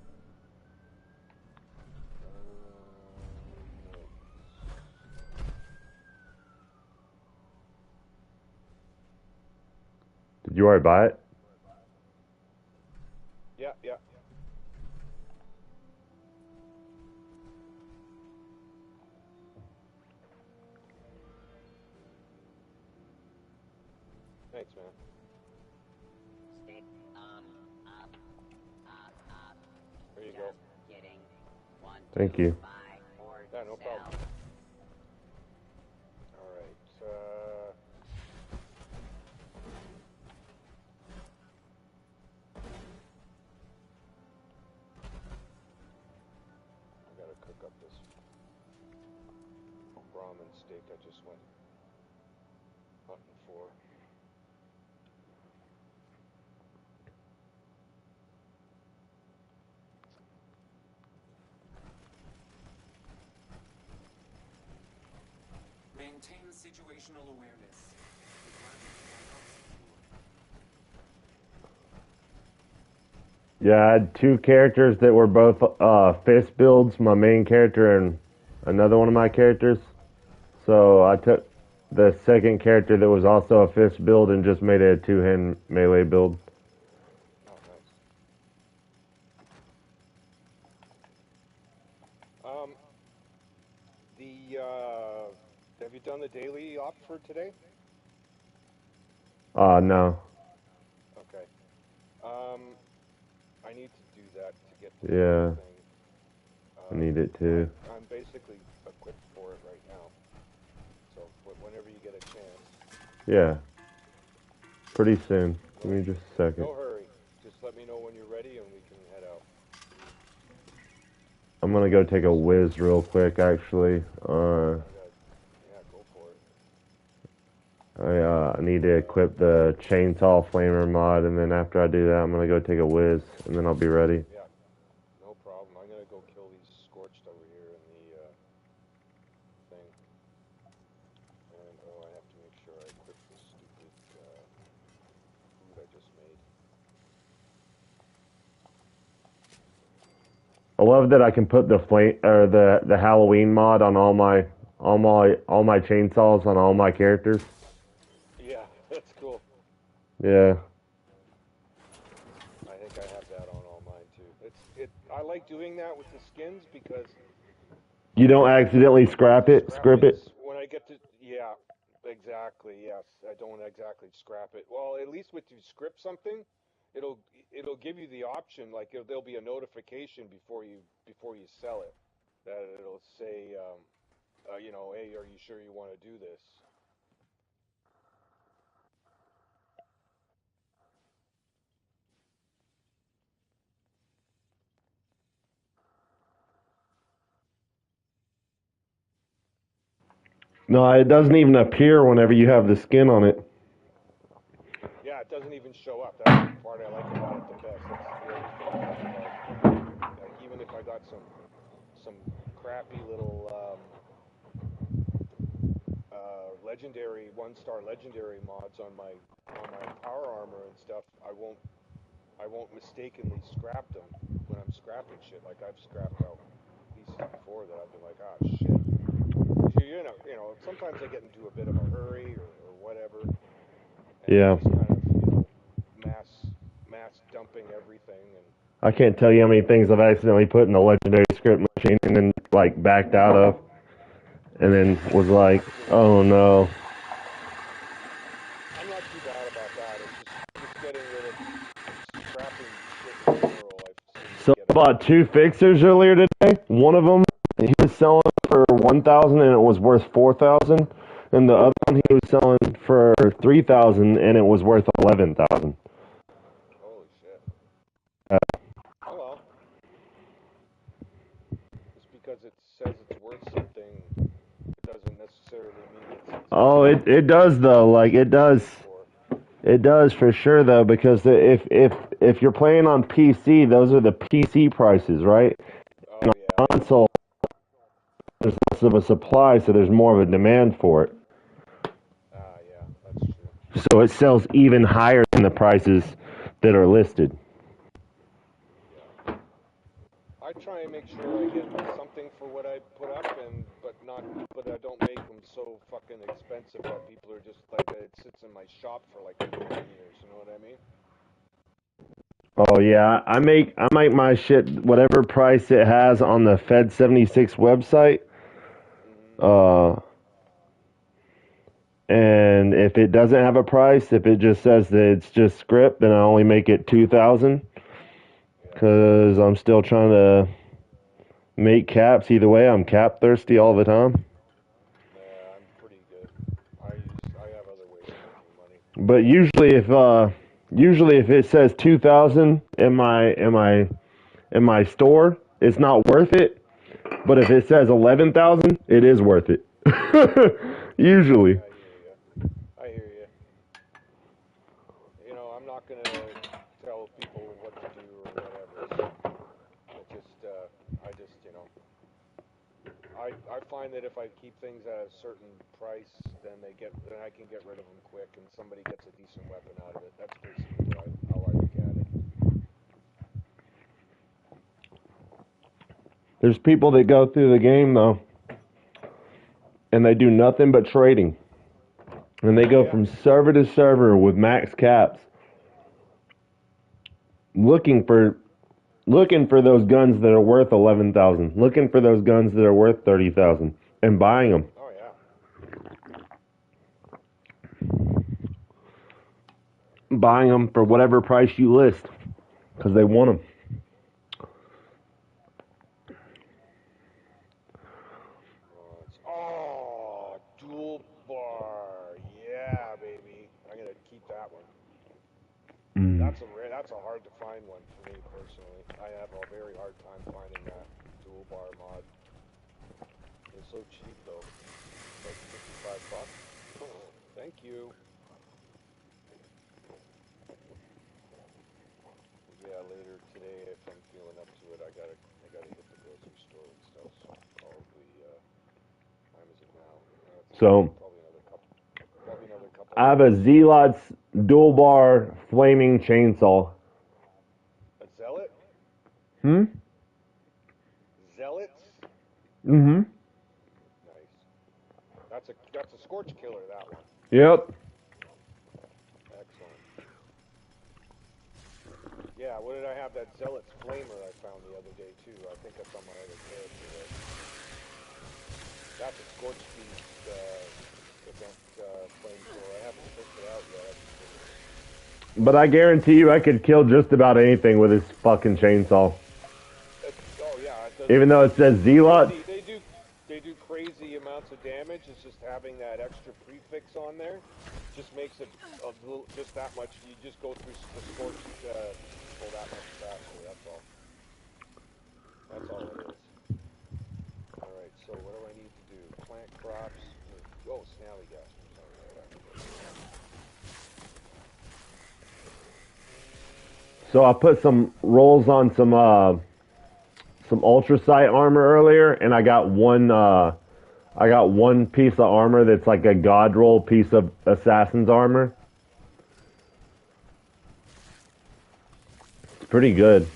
Did you already buy it?
Yeah. Thanks, man.
Stick up.
There you go.
Kidding.
Thank you.
Yeah, no problem. Alright, I gotta cook up this ramen steak I just went hunting for.
Maintain situational awareness.
Yeah, I had two characters that were both fist builds, my main character and another one of my characters. So I took the second character that was also a fist build and just made it a two-hand melee build.
Oh, nice. Have you done the daily op for today?
No.
Okay. I need to do that to get the
Yeah.
thing.
I need it too.
I'm basically equipped for it right now. So whenever you get a chance.
Yeah. Pretty soon. Give me just a second.
No hurry. Just let me know when you're ready and we can head out.
I'm gonna go take a whiz real quick, actually.
Yeah, go for it.
I need to equip the chainsaw flamer mod, and then after I do that, I'm gonna go take a whiz, and then I'll be ready.
Yeah, no problem. I'm gonna go kill these scorched over here in the thing.
I love that I can put the flame or the Halloween mod on all my chainsaws on all my characters.
Yeah, that's cool.
Yeah.
I think I have that on all mine too. I like doing that with the skins because
You don't accidentally scrap it, script it.
when I get to yeah, exactly. Yes, I don't exactly scrap it. Well, at least with you script something, it'll it'll give you the option. Like there'll be a notification before you sell it that it'll say, hey, are you sure you want to do this?
No, it doesn't even appear whenever you have the skin on it.
Yeah, it doesn't even show up. That's the part I like about it the best. That's the other thing I like about like even if I got some crappy little legendary 1-star legendary mods on my power armor and stuff, I won't mistakenly scrap them when I'm scrapping shit. Like I've scrapped out pieces before that I've been like, ah, shit. 'Cause sometimes I get into a bit of a hurry or whatever, and you're
Yeah.
just kind of, mass dumping everything, and
I can't tell you how many things I've accidentally put in the legendary script machine and then like backed out of, and then was like, oh no.
I'm not too bad about that. It's just getting rid of scrapping shit in general. I've seen me
So
get
I bought two fixers earlier today. One of them he was selling for 1,000 and it was worth 4,000, and the other one he was selling for 3,000 and it was worth 11,000.
holy shit. Oh well, just because it says it's worth something, it doesn't necessarily mean it's
Oh,
worth
it does though. Like it does.
for.
It does for sure though, because if you're playing on PC, those are the PC prices, right?
Oh yeah,
Console, there's less of a supply, so there's more of a demand for it.
yeah, that's true.
So it sells even higher than the prices that are listed.
Yeah, I try and make sure I get something for what I put up, but I don't make them so fucking expensive that people are just like it sits in my shop for like a million years. You know what I mean?
Oh yeah, I make my shit whatever price it has on the Fed 76 website.
Mm-hmm.
Uh, and if it doesn't have a price, if it just says that it's just script, then I only make it 2,000
Yeah.
because I'm still trying to make caps. Either way, I'm cap thirsty all the time.
Yeah, I'm pretty good. I have other ways of making money.
But usually if it says 2,000 in my store, it's not worth it. But if it says 11,000, it is worth it. Usually.
I hear you. I hear you. I'm not gonna tell people what to do or whatever. So I just, I find that if I keep things at a certain price, then I can get rid of them quick, and somebody gets a decent weapon out of it. That's basically how I look at it.
There's people that go through the game though, and they do nothing but trading. And they
Oh
go
yeah.
from server to server with max caps, looking for those guns that are worth 11,000, looking for those guns that are worth 30,000, and buying them.
Oh yeah.
Buying them for whatever price you list, because they want them.
Dual bar. Yeah, baby. I'm gonna keep that one. That's a hard to find one for me personally. I have a very hard time finding that dual bar mod. It's so cheap though. It's like $55. Oh, thank you. Yeah, later today if I'm feeling up to it, I gotta hit the grocery store and stuff. So probably time is it now?
So
Probably another couple
I have a
hours.
Zealot's dual bar flaming chainsaw.
A zealot?
Hmm? Mm-hmm.
Nice. That's a scorch killer, that one.
Yep.
Excellent. Yeah, what did I have? That Zealot's Flamer I found the other day, too. I think that's on my other character there. That's a Scorch Beast event flamethrower. I haven't picked it out yet.
But I guarantee you I could kill just about anything with this fucking chainsaw.
Oh, yeah.
Even though it says Zealot.
They do crazy amounts of damage. It's just having that extra prefix on there just makes it just that much. You just go through the Scorch people that much faster. That's all. That's all it is. Alright, so what do I need to do? Plant crops. Oh, snallygaster.
So I put some rolls on some ultrasight armor earlier, and I got one piece of armor that's like a god roll piece of assassin's armor. It's pretty good.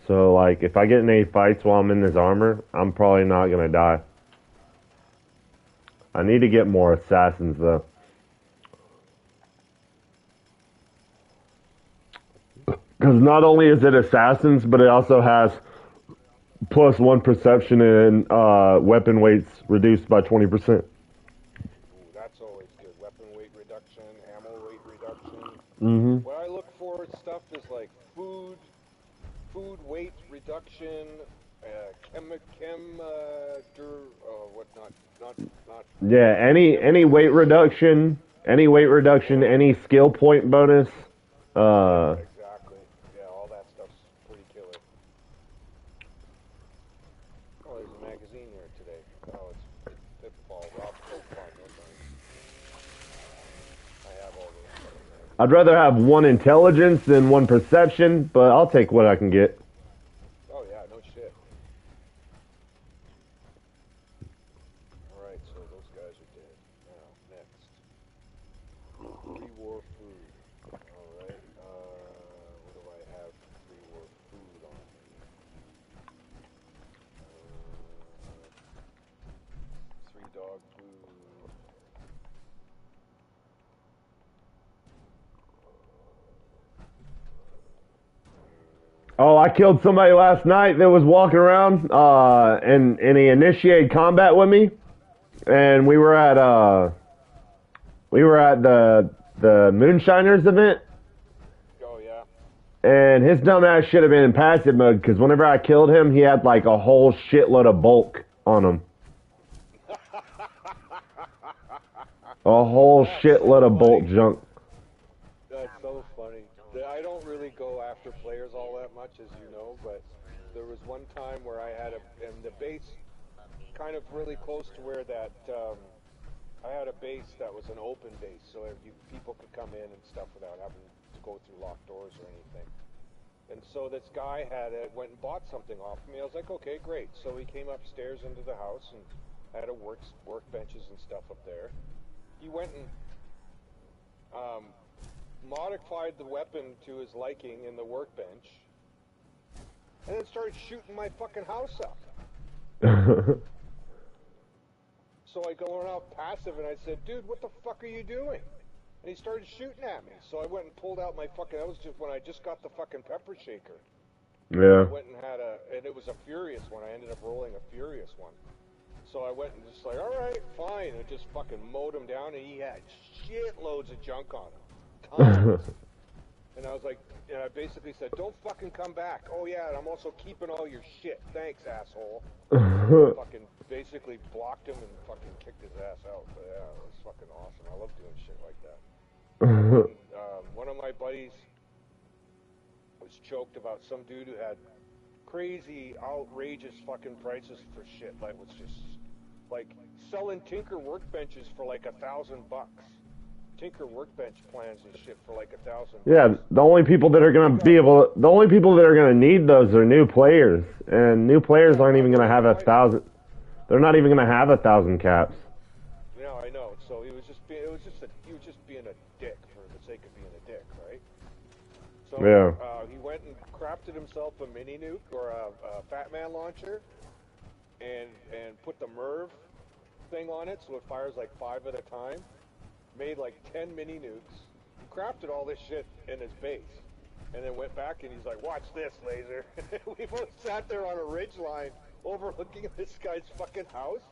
So like if I get in any fights while I'm in this armor, I'm probably not gonna die. I need to get more assassins though. Because not only is it assassins, but it also has +1 perception and weapon weights reduced by 20%.
Ooh, that's always good. Weapon weight reduction, ammo weight reduction.
Mm-hmm.
What I look for stuff is like food weight reduction,
Yeah, any weight reduction, any skill point bonus.
Exactly. Yeah, all that stuff's pretty killer. Oh, there's a magazine here today. Oh, it's Pitfall, Rob Fun. I have all those.
I'd rather have 1 intelligence than 1 perception, but I'll take what I can get.
Oh yeah, no shit. Alright, so those guys are dead. Now, next. Pre-war food. Alright, what do I have for pre-war food on me? 3 dog food.
Oh, I killed somebody last night that was walking around, and he initiated combat with me, and we were at the Moonshiners event.
Oh yeah.
And his dumb ass should have been in passive mode, because whenever I killed him, he had like a whole shitload of bulk on him. A whole shitload of bulk junk.
That's so funny. I don't really go after players all that much, as you know, but there was one time where I had and the base kind of really close to where that, I had a base that was an open base, so people could come in and stuff without having to go through locked doors or anything. And so this guy went and bought something off of me. I was like, okay, great. So he came upstairs into the house and had a workbenches and stuff up there. He went and modified the weapon to his liking in the workbench, and then started shooting my fucking house up. So I go around passive and I said, dude, what the fuck are you doing? And he started shooting at me. So I went and pulled out my fucking, that was just when I just got the fucking pepper shaker.
Yeah.
I went and and it was a furious one. I ended up rolling a furious one. So I went and just like, alright, fine. And just fucking mowed him down, and he had shitloads of junk on him. Tons. And I was like, and I basically said, don't fucking come back. Oh yeah, and I'm also keeping all your shit. Thanks, asshole. Fucking basically blocked him and fucking kicked his ass out. But yeah, it was fucking awesome. I love doing shit like that. One of my buddies was choked about some dude who had crazy, outrageous fucking prices for shit. Like, was just like selling Tinker workbenches for like $1,000. Tinker workbench plans and shit for like $1,000.
Yeah, the only people that are gonna need those are new players, and new players aren't even gonna have 1,000. They're not even gonna have 1,000 caps.
Yeah, I know. So he was just being a dick for the sake of being a dick, right? So
Yeah.
He went and crafted himself a mini nuke or a Fat Man launcher, and put the MIRV thing on it, so it fires like 5 at a time. Made like 10 mini nukes. He crafted all this shit in his base, and then went back and he's like, "Watch this, laser." We both sat there on a ridge line overlooking this guy's fucking house,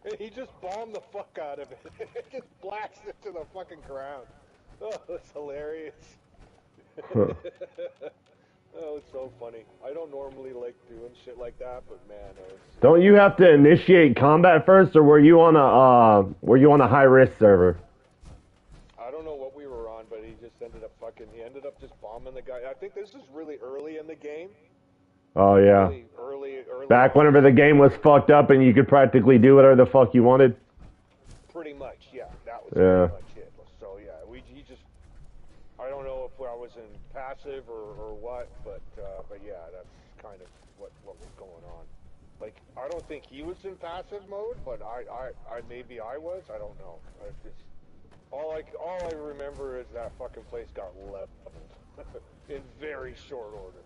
and he just bombed the fuck out of it. It just blasted it to the fucking ground. Oh, it's hilarious.
Huh.
Oh, it's so funny. I don't normally like doing shit like that, but man,
Don't you have to initiate combat first, or were you on a high risk server?
I don't know what we were on, but he ended up just bombing the guy. I think this is really early in the game.
Oh yeah.
Really early.
Back whenever the game was fucked up and you could practically do whatever the fuck you wanted.
Pretty much, yeah. That was
Yeah.
pretty much it. So yeah, he just. I don't know if I was in passive or what, but yeah, that's kind of what was going on. Like, I don't think he was in passive mode, but I maybe I was. I don't know. All I remember is that fucking place got leveled in very short order.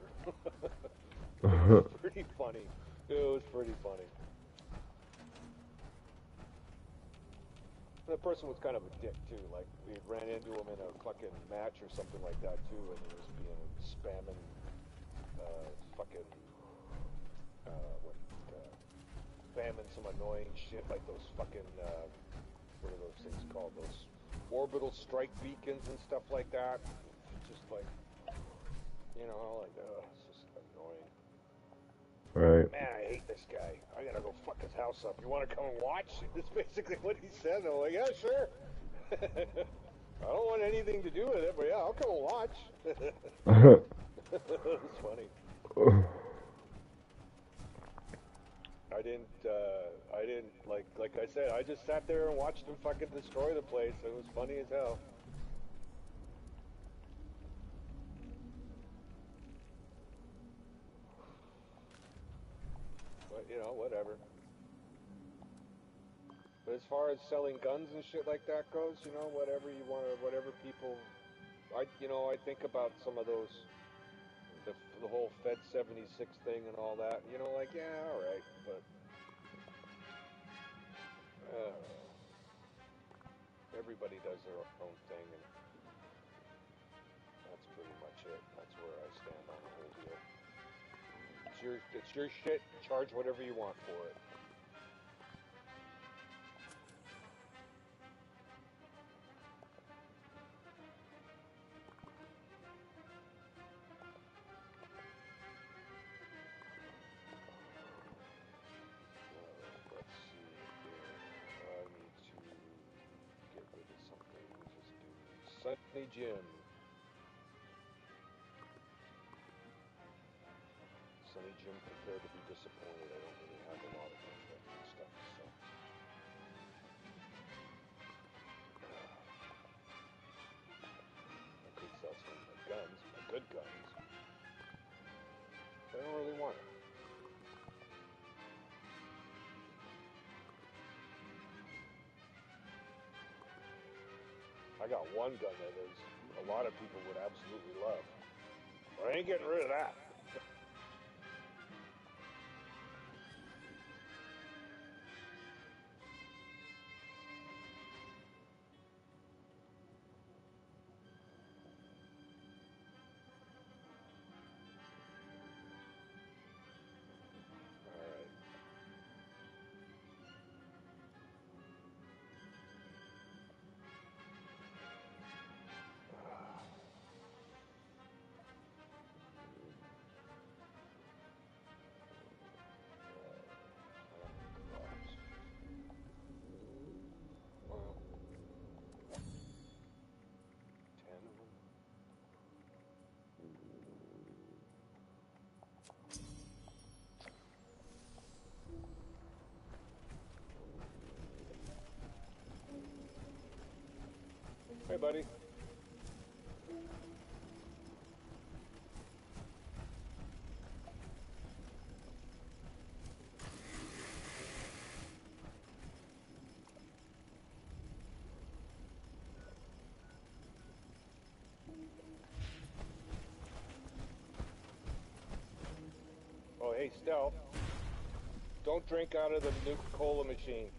It was pretty funny. It was pretty funny. The person was kind of a dick too. Like, we ran into him in a fucking match or something like that too, and he was spamming fucking spamming some annoying shit like those fucking what are those things called? Those orbital strike beacons and stuff like that. Just like, it's just annoying.
Right.
Man, I hate this guy. I gotta go fuck his house up. You wanna come and watch? That's basically what he said. I'm like, yeah, sure. I don't want anything to do with it, but yeah, I'll come and watch. It was funny. I didn't, like I said, I just sat there and watched him fucking destroy the place. It was funny as hell. But, whatever. But as far as selling guns and shit like that goes, whatever you want to, whatever people, I think about some of those, the whole Fed 76 thing and all that, like, yeah, alright, but, everybody does their own thing, and that's pretty much it. That's where I stand on the whole deal. It's your shit, charge whatever you want for it. Let's see here. I need to get rid of something. Just do Sunny Jim. Sunny Jim, prepare to be disappointed. I don't really have a lot of interesting stuff to say. I could sell some of my guns, my good guns. But I don't really want it. I got one gun that a lot of people would absolutely love. But I ain't getting rid of that. Alright. Well, 10 of them. Hey, buddy. Stealth. Don't drink out of the Nuka-Cola machine.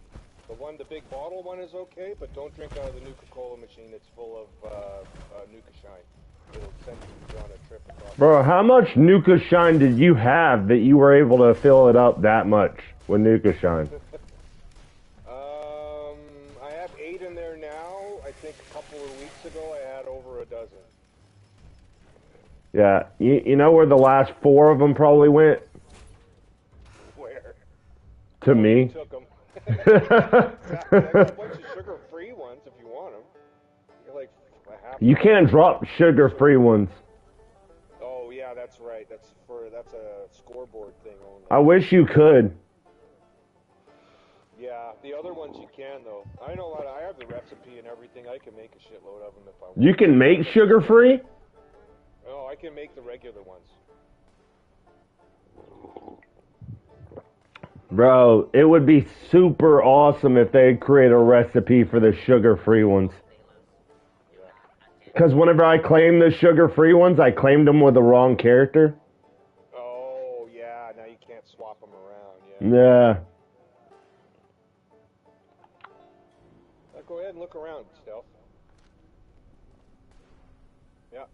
The big bottle one is okay, but don't drink out of the Nuka-Cola machine. It's full of Nuka Shine. It'll send you on a trip across.
Bro, how much Nuka Shine did you have that you were able to fill it up that much with Nuka Shine?
I have 8 in there now. I think a couple of weeks ago I had over a dozen.
Yeah, you know where the last 4 of them probably went?
Where?
To me.
You took them. Exactly. I got a bunch of sugar-free ones if you want them. You're like a half.
You can't drop sugar-free ones.
Oh yeah, that's right. That's a scoreboard thing only.
I wish you could.
Yeah, the other ones you can though. I know I have the recipe and everything. I can make a shitload of them if I want.
You can make sugar-free?
Oh, I can make the regular ones.
Bro, it would be super awesome if they'd create a recipe for the sugar-free ones. Because whenever I claimed the sugar-free ones, I claimed them with the wrong character.
Oh, yeah, now you can't swap them around, yeah.
Yeah.
Go ahead and look around, Stealth. Yeah.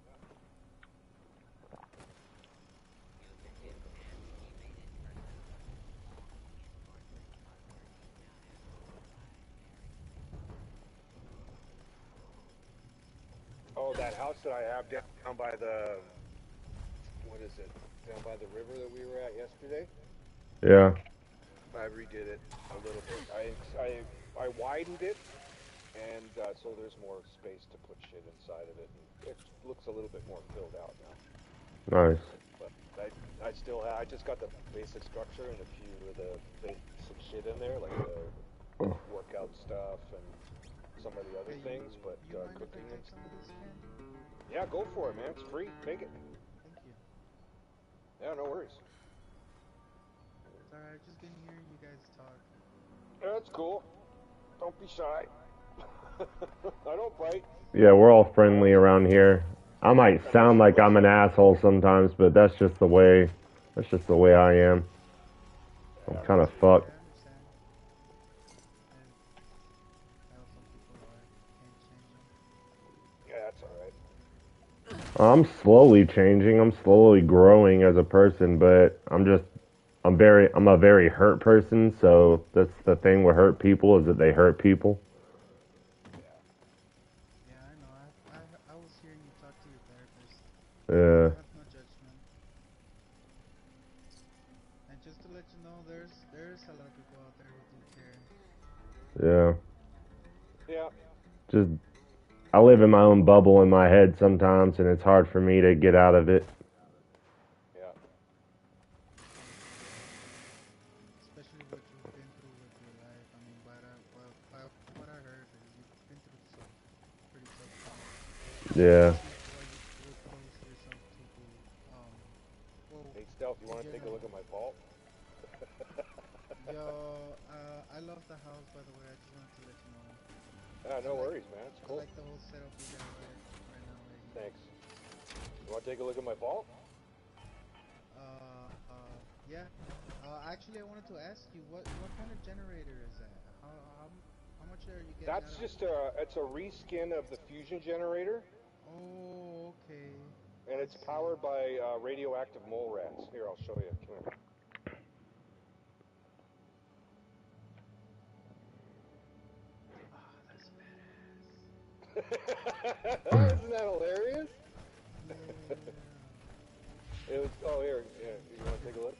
Oh, that house that I have down by the, what is it? Down by the river that we were at yesterday?
Yeah.
I redid it a little bit. I widened it, and so there's more space to put shit inside of it. And it looks a little bit more filled out now.
Nice.
But I just got the basic structure and a few of the basic shit in there, like the workout stuff and some of the other things, but cooking and stuff. Yeah, go for it, man. It's free. Take it.
Thank you.
Yeah, no worries.
It's alright, just been hearing you guys talk.
Yeah, that's cool. Don't be shy. I don't bite.
Yeah, we're all friendly around here. I might sound like I'm an asshole sometimes, but that's just the way I am. I'm kind of fucked.
Yeah, that's alright.
I'm slowly changing. I'm slowly growing as a person, but I'm a very hurt person, so that's the thing with hurt people is that they hurt people.
Yeah, I know. I was hearing you talk to your therapist.
Yeah.
I have no judgment. And just to let you know, there's a lot of people out there who do care.
Yeah.
Yeah.
Just I live in my own bubble in my head sometimes, and it's hard for me to get out of it.
Yeah.
Especially what you've been through with your life. I mean, by what I heard, you've been through some pretty tough times.
Yeah.
Hey, Stealth, you want to take a look at my vault?
Yo, I love the house, by the way. I just wanted to let you know.
Yeah, no worries, man. It's cool.
I like the whole setup you got right now.
Thanks. You want to take a look at my vault?
Yeah. Actually, I wanted to ask you, what kind of generator is that? How much are you getting?
That's just it's a reskin of the fusion generator.
Oh, okay.
And it's powered by radioactive mole rats. Here, I'll show you. Come here. Isn't that hilarious? It was, here, you want to take a look?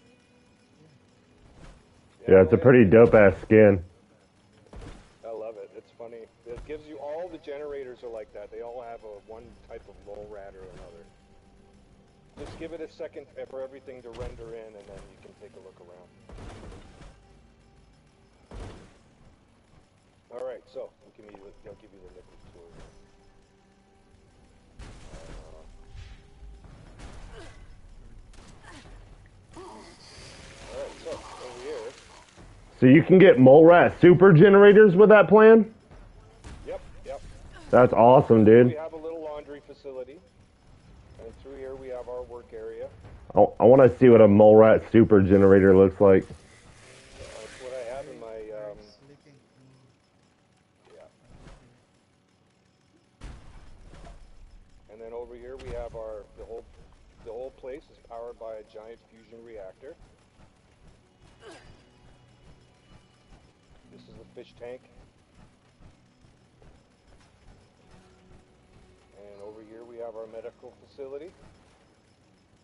Yeah, it's a pretty dope-ass skin.
I love it. It's funny. It gives you, all the generators are like that. They all have one type of mole rat or another. Just give it a second for everything to render in, and then you can take a look around. Alright, so, I'll give you the liquid tour. Alright, so, over here.
So you can get mole rat super generators with that plan?
Yep.
That's awesome, dude.
We have a little laundry facility. And through here we have our work area.
I want to see what a mole rat super generator looks like.
That's what I have in my
very slick and clean.
yeah.
I like it.
And then over here we have the whole place is powered by a giant fusion reactor. This is the fish tank. And over here we have our medical facility.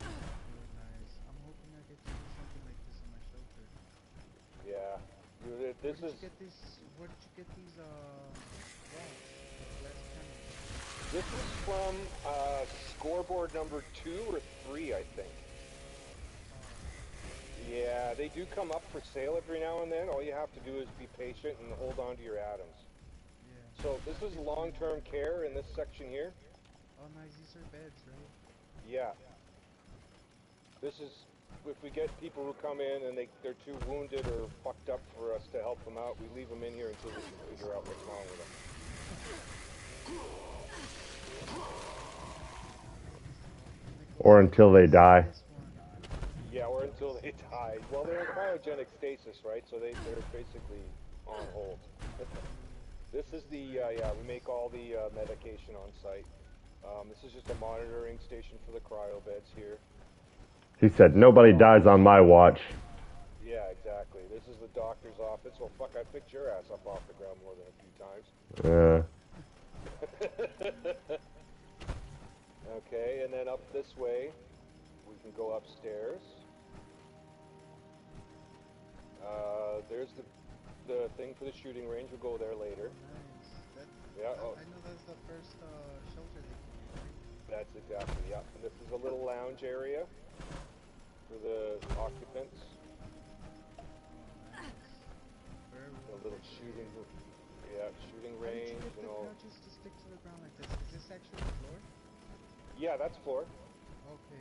Real nice. I'm hoping I get to do something like this in my shelter.
Yeah. This is
Where did you get these rods? Glass panels.
this is from scoreboard number 2 or 3, I think. Yeah, they do come up for sale every now and then. All you have to do is be patient and hold on to your atoms.
Yeah.
So this is long-term care in this section here.
Oh, nice. These are beds, right?
Yeah. This is if we get people who come in and they're too wounded or fucked up for us to help them out, we leave them in here until we can figure out what's wrong with them.
Or until they die.
Yeah, or until they die. Well, they're in cryogenic stasis, right? So they're basically on hold. This is the, yeah, we make all the medication on site. This is just a monitoring station for the cryo beds here.
He said, nobody dies on my watch.
Yeah, exactly. This is the doctor's office. Well, fuck, I picked your ass up off the ground more than a few times. Okay, and then up this way, we can go upstairs. There's the thing for the shooting range. We'll go there later.
Nice.
Yeah.
I know that's the first shelter they came in, right?
That's exactly, yeah. And this is a little lounge area for the occupants.
Very
A
well.
little shooting, yeah, shooting
How did you
range
get
and
the
all.
couches to stick to the ground like this? Is this actually the floor?
Yeah, that's floor.
Okay,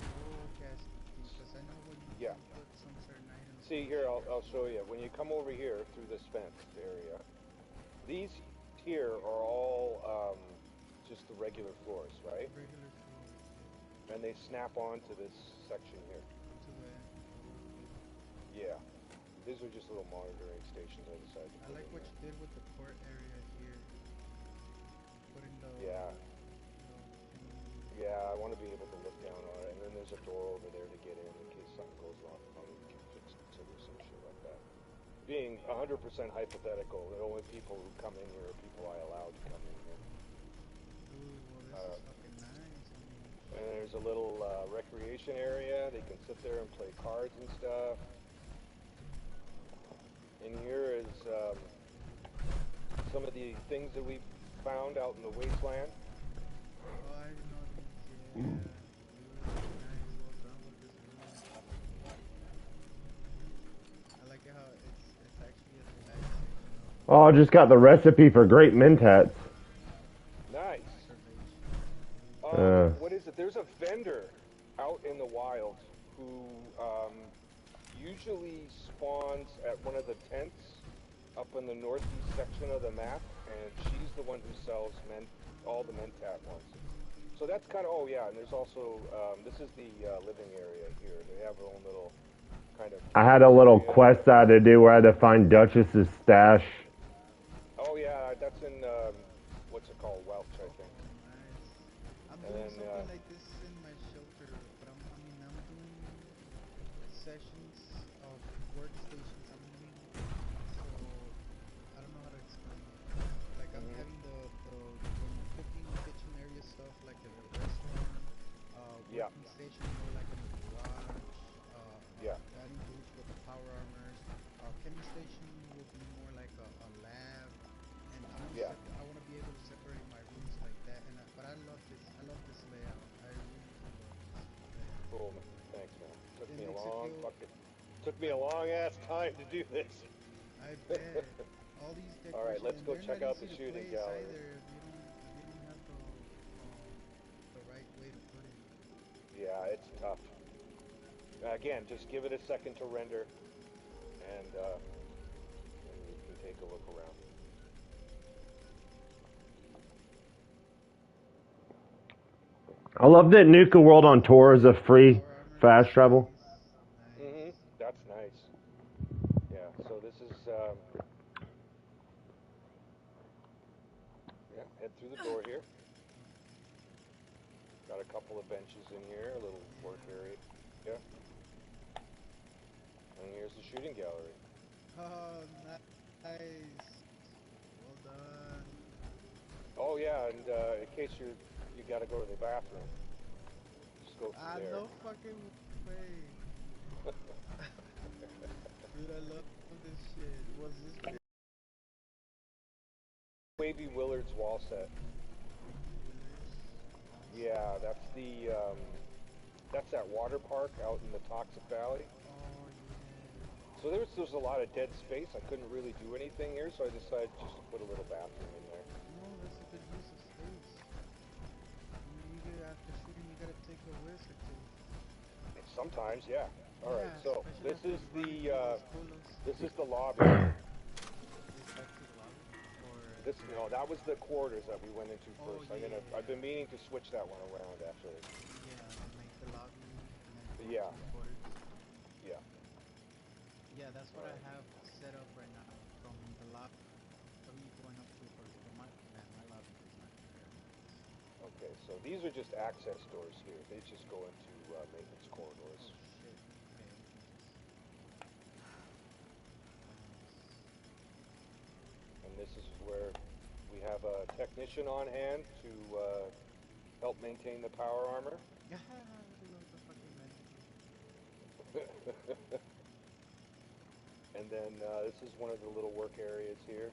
okay, because I know when you
Yeah.
put some certain items.
See here, I'll show you. When you come over here through this fenced area, these here are all just the regular floors, right?
Regular floor.
And they snap onto this section here.
To the end.
Yeah. These are just little monitoring stations I decided to
I
put
like
in
what
there.
you did with the port area here. Putting the
Yeah.
thing.
Yeah, I want to be able to look down on it, and then there's a door over there to get in case something goes wrong. We can fix it, so there's some shit like that. Being 100% hypothetical, the only people who come in here are people I allow to come in here.
Ooh, well this is fucking nice. I mean,
And there's a little recreation area. They can sit there and play cards and stuff. And here is some of the things that we found out in the wasteland.
oh, I know these. Yeah. Really nice. Well done with this room. I like it how it's actually a relaxation.
Oh, I just got the recipe for great mentats.
Nice.
Uh.
What is it? There's a vendor out in the wild who usually spawns at one of the tents up in the northeast section of the map, and she's the one who sells all the mentat ones. So that's kind of, oh yeah, and there's also, this is the living area here. They have their own little kind of...
I had a little
area.
quest I had to do where I had to find Duchess's stash.
Oh yeah, that's in, what's it called? Welch, I think.
Nice. I'm
And
doing
then,
something like this in my shelter, but I'm doing sessions of workstations. So I don't know how to explain it. Like I'm having the cooking kitchen area stuff like a restaurant,
Yeah.
working station more like in the garage.
Yeah.
That includes with the power armors. Chemi station will be more like a lab, and
Yeah.
I want to be able to separate my rooms like that. But I love this. I love this layout. I really do love this layout.
Cool, man. Thanks, man. Took
It
me a
makes it
long
feel-
fucking... Took me a long ass time to do this.
I bet. All these decorations.
All right, let's
and
go
they're
check
not
out the
easy to
shooting
place
gallery.
either if you don't have the right way to put it.
Yeah, it's tough. Again, just give it a second to render, and you can take a look around.
I love that Nuka World on Tour is a free fast travel.
Nice.
That's nice. Yeah. So this is yeah. Head through the door here. Got a couple of benches in here, a little work area. Yeah. And here's the shooting gallery.
Oh, nice. Well done.
Oh yeah, and in case you got to go to the bathroom, just go through there.
No fucking way. Dude, I love this shit. Was this big?
Wavy Willard's wall set. Yeah, that's the that's that water park out in the Toxic Valley.
Oh, yeah.
So there's a lot of dead space. I couldn't really do anything here, so I decided just to put a little bathroom in there.
No, that's a good use of space. After shooting, you gotta take a whisk or two.
Sometimes, yeah. All right,
Yeah,
so this is the lobby.
Is that to the lobby? Or
No, that was the quarters that we went into
Oh,
first.
yeah,
I've been meaning to switch that one around actually.
yeah, make the lobby and then
Yeah.
the quarters.
Yeah.
Yeah, that's what I have set up right now. From the lobby going up to my lobby is not there.
Okay, so these are just access doors here. They just go into maintenance corridors.
Oh shit. Okay.
And this is where we have a technician on hand to help maintain the power armor.
Yeah, I love the fucking
And then this is one of the little work areas here.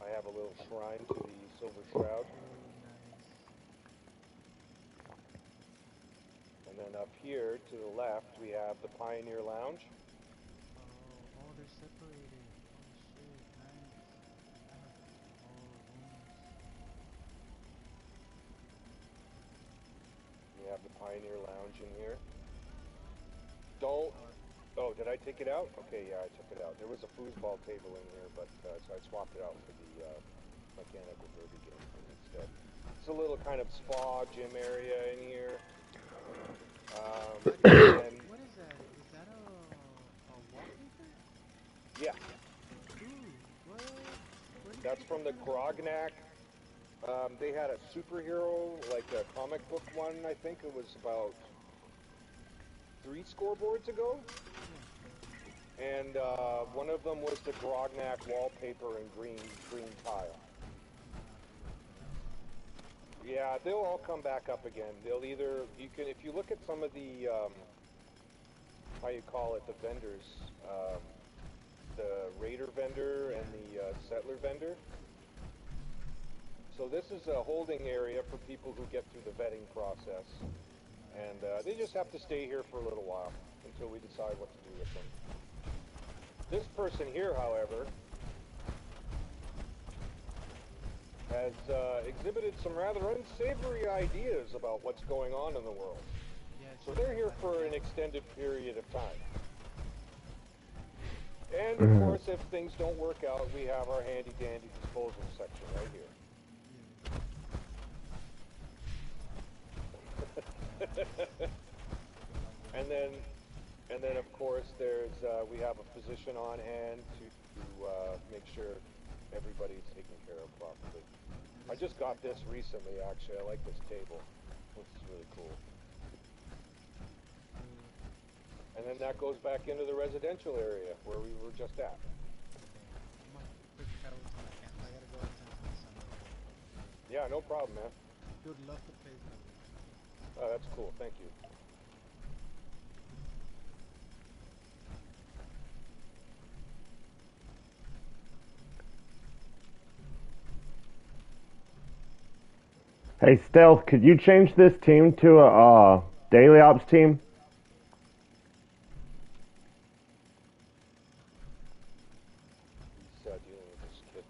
I have a little shrine to the Silver Shroud. And then up here to the left we have the Pioneer Lounge.
Oh, they're separated. Oh shit, nice.
We have the Pioneer Lounge in here. Don't. Oh, did I take it out? Okay, yeah, I took it out. There was a foosball table in here, but so I swapped it out for the mechanical derby game instead. It's a little kind of spa gym area in here.
What is that? Is that a wallpaper?
Yeah.
Ooh, what?
That's from the Grognak. They had a superhero, like a comic book one, I think it was about 3 scoreboards ago. And one of them was the Grognak wallpaper in green tile. Yeah, they'll all come back up again. They'll either, if you look at some of the, how you call it, the vendors, the Raider vendor and the Settler vendor. So this is a holding area for people who get through the vetting process. And they just have to stay here for a little while until we decide what to do with them. This person here, however, has exhibited some rather unsavory ideas about what's going on in the world. So they're here for an extended period of time. And of course, if things don't work out, we have our handy-dandy disposal section right here. and then of course there's we have a physician on hand to make sure everybody's taken care of properly. I just got this recently actually. I like this table. This is really cool. And then that goes back into the residential area where we were just at. Yeah, no problem, man.
Dude, love the place.
Oh, that's cool. Thank you.
Hey, Stealth, could you change this team to a daily ops team?
He's dealing with this kid.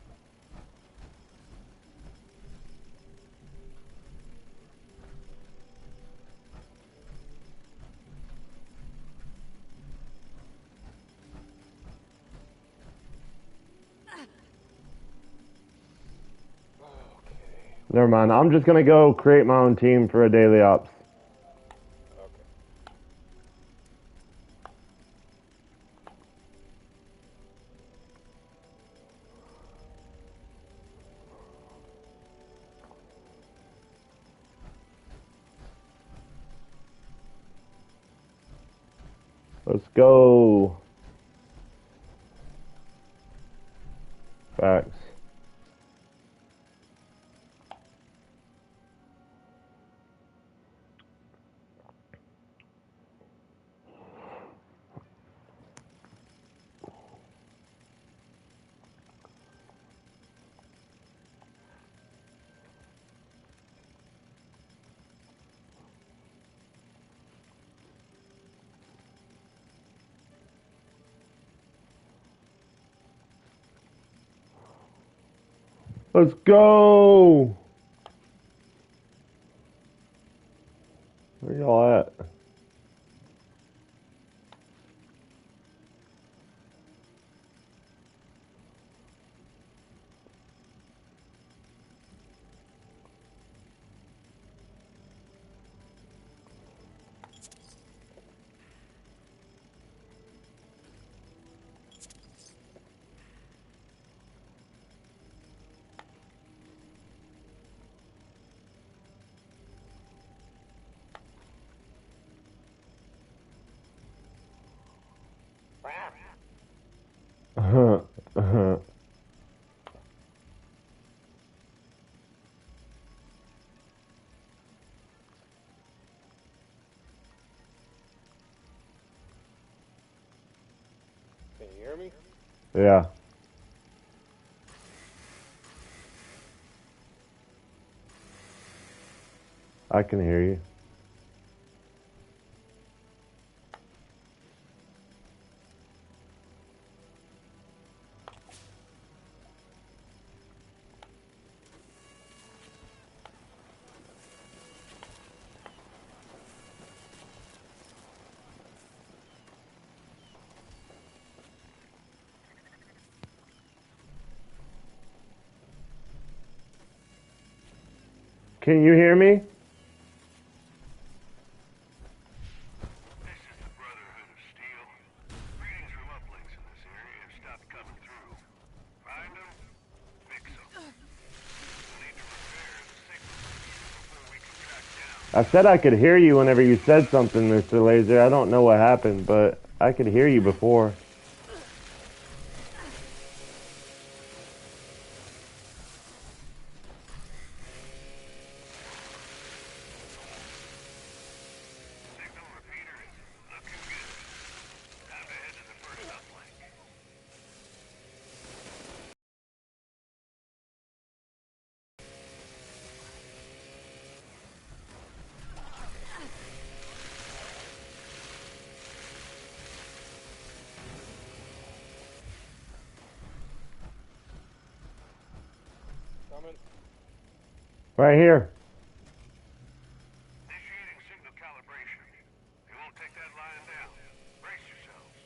Never mind. I'm just gonna go create my own team for a daily ops.
Okay.
Let's go. Facts. Let's go. Where y'all at?
Can you hear me?
Yeah. I can hear you. Can you hear me?
This is the Brotherhood of Steel. Readings from uplinks in this area have stopped coming through. Find them, fix them. We'll need to repair the signal before we can track down.
I said I could hear you whenever you said something, Mr. Laser. I don't know what happened, but I could hear you before.
Signal repeater is looking good. Time to head to the first uplink.
Coming.
Right here.
Initiating signal calibration. They won't take that lying down. Brace yourselves.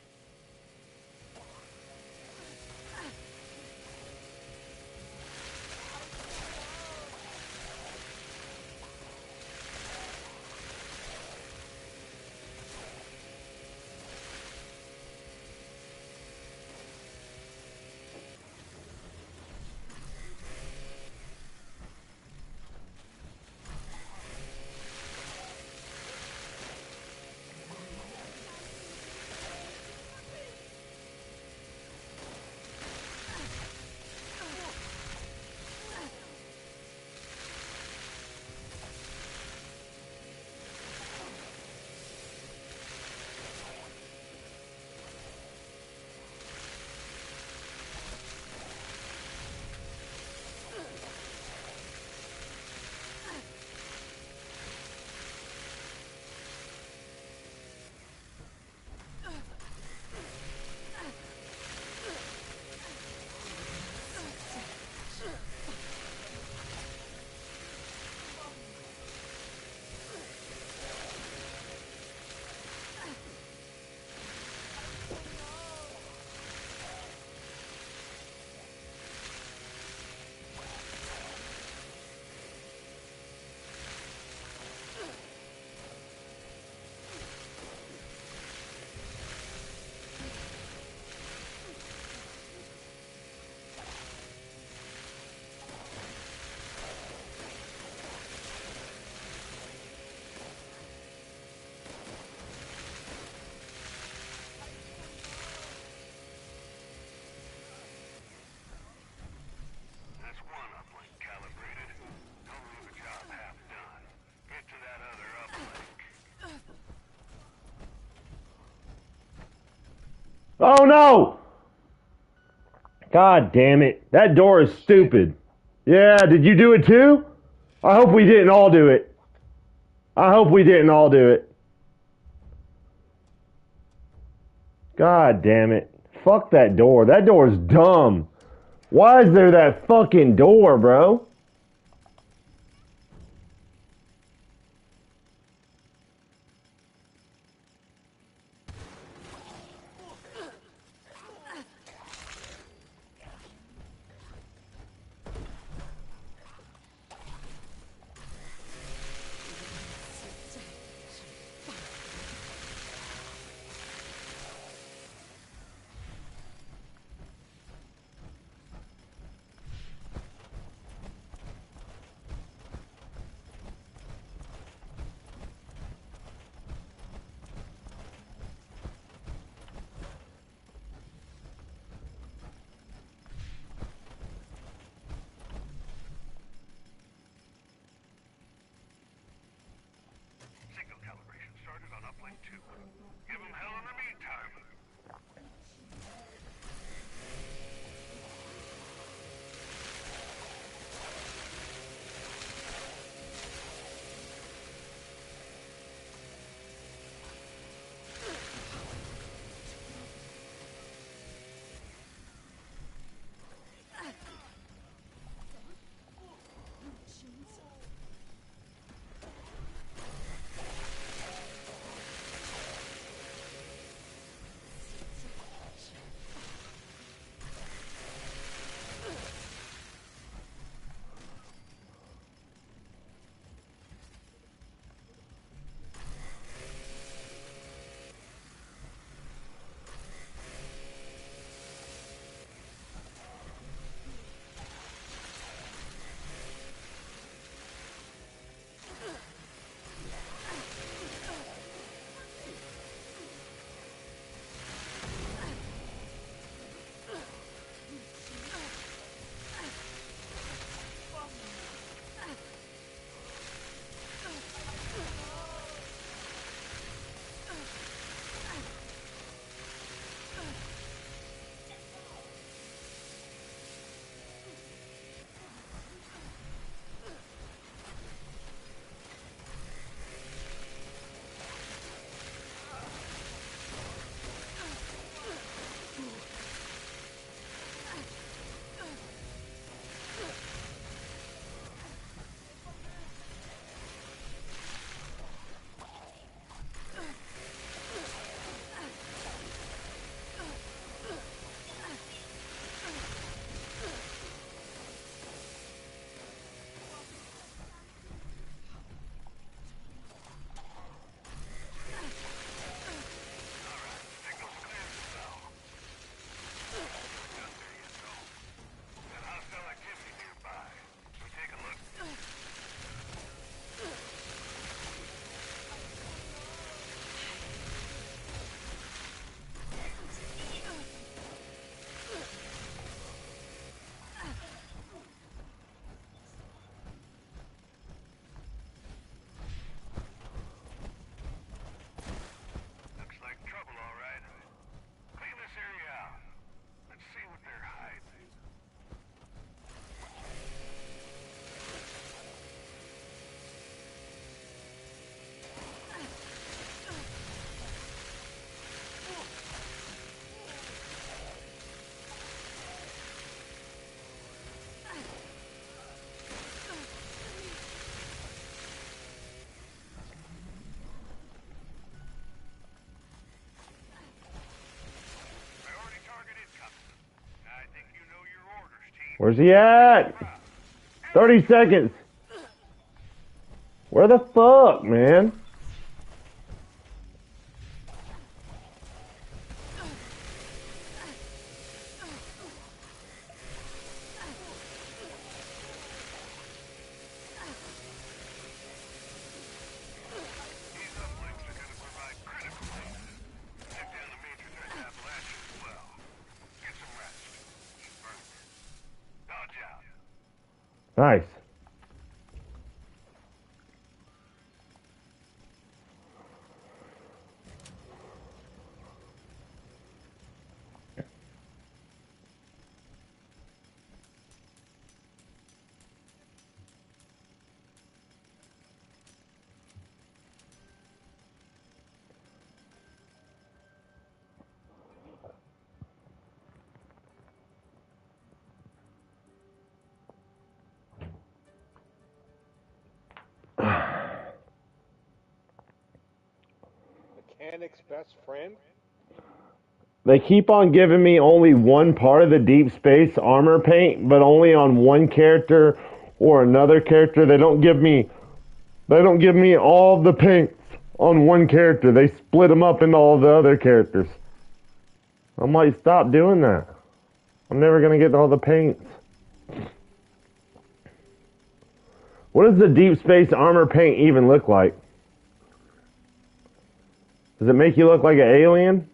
Oh no! God damn it. That door is stupid. Yeah, did you do it too? I hope we didn't all do it. I hope we didn't all do it. God damn it. Fuck that door. That door is dumb. Why is there that fucking door, bro?
Signal calibration started on uplink 2. Give them hell in the meantime.
Where's he at? 30 seconds. Where the fuck, man? Nice.
mechanic's best friend?
They keep on giving me only one part of the deep space armor paint, but only on one character or another character. They don't give me all the paints on one character. They split them up into all the other characters. I'm like, stop doing that. I'm never gonna get all the paints. What does the deep space armor paint even look like? Does it make you look like an alien?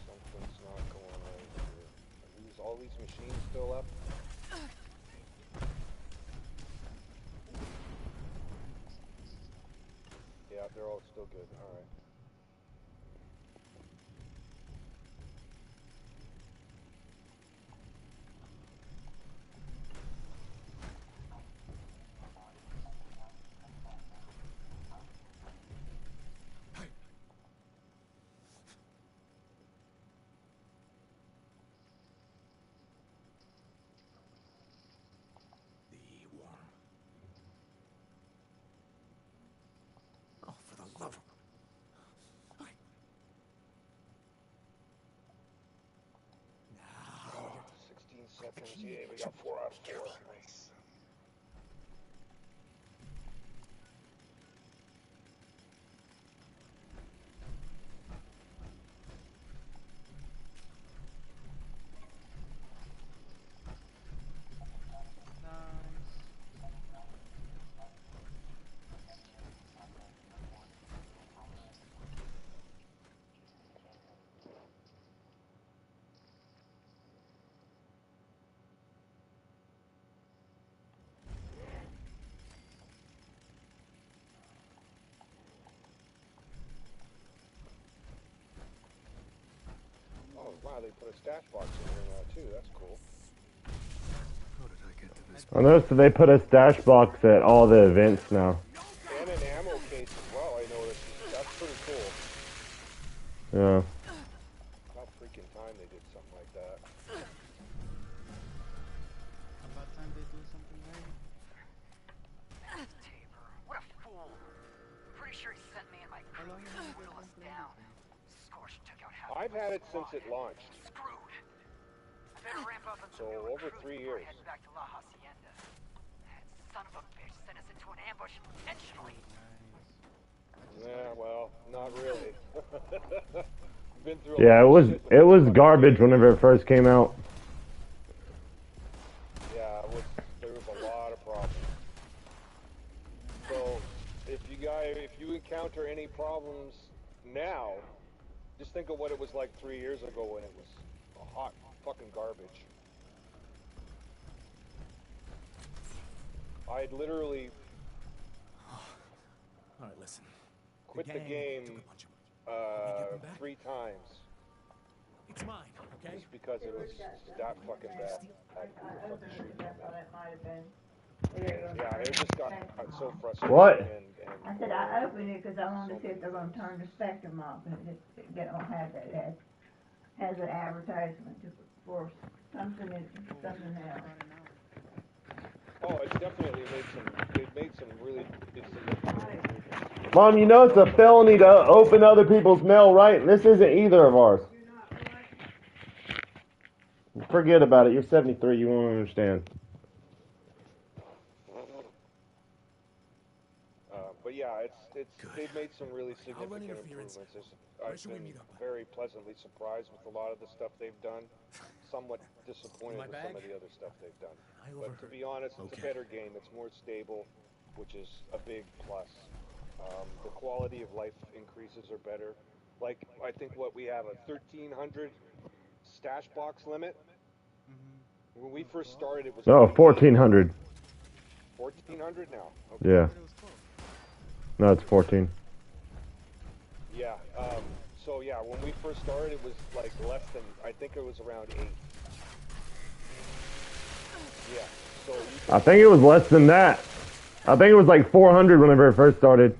Something's not going right here. Are all these machines still up? Yeah, they're all still good. All right.
The worm. Oh, for the love of...
16 seconds. Yeah, we got 4 out of 4. Nice.
Nice.
Oh, wow, they put a stash box in here now, too. That's cool.
How did I get to this?
I noticed that they put a stash box at all the events now.
And an ammo case as well, I noticed. That's pretty cool.
Yeah.
About freaking time they did something like that.
About time they do something right.
Tabor, what a fool. Pretty sure he sent me and my
How
crew
long
here
have
to
you guys
whittle us
been playing
down.
this game?
Scorch took out half
I've
my
had it
squad.
since it launched.
Screwed. I better ramp up on
So
some new
over
recruits
3
before I
years.
head back to La Hacienda. That son of a bitch sent us into an ambush intentionally.
Nice.
Yeah, well, not really. Been through a
Yeah,
lot of shit with
it
this
was
fucking
garbage
game.
whenever it first came out.
Yeah, there was a lot of problems. So, if you encounter any problems now, just think of what it was like 3 years ago when it was a hot fucking garbage. I'd literally
Alright, listen.
quit the
gang
game
took a bunch of
3 times
It's mine, okay?
just because it was that fucking bad. People fucking shooting at me. Yeah, it just got so frustrating.
What?
I said I opened it because I wanted to see if they're going to turn the spectrum off, and they don't have that. It has an advertisement for something else.
Oh, it's definitely made some really significant improvements.
Mom, you know it's a felony to open other people's mail, right? This isn't either of ours. Forget about it. You're 73. You won't understand.
But yeah, they've made some really significant
interference.
improvements.
Where
I've
should we
been
meet up?
very pleasantly surprised with a lot of the stuff they've done. Somewhat disappointed
My
with
bag?
some of the other stuff they've done.
I
But to be honest, it's a better game. It's more stable, which is a big plus. The quality of life increases are better. Like, I think what we have a 1,300 stash box limit. When we first started, it was
Oh,
only
1,400.
1,400 now. Okay.
Yeah. No, it's 14.
Yeah. So yeah, when we first started, it was like less than. I think it was around 8. Yeah. So you
I think it was less than that. I think it was like 400 whenever it first started.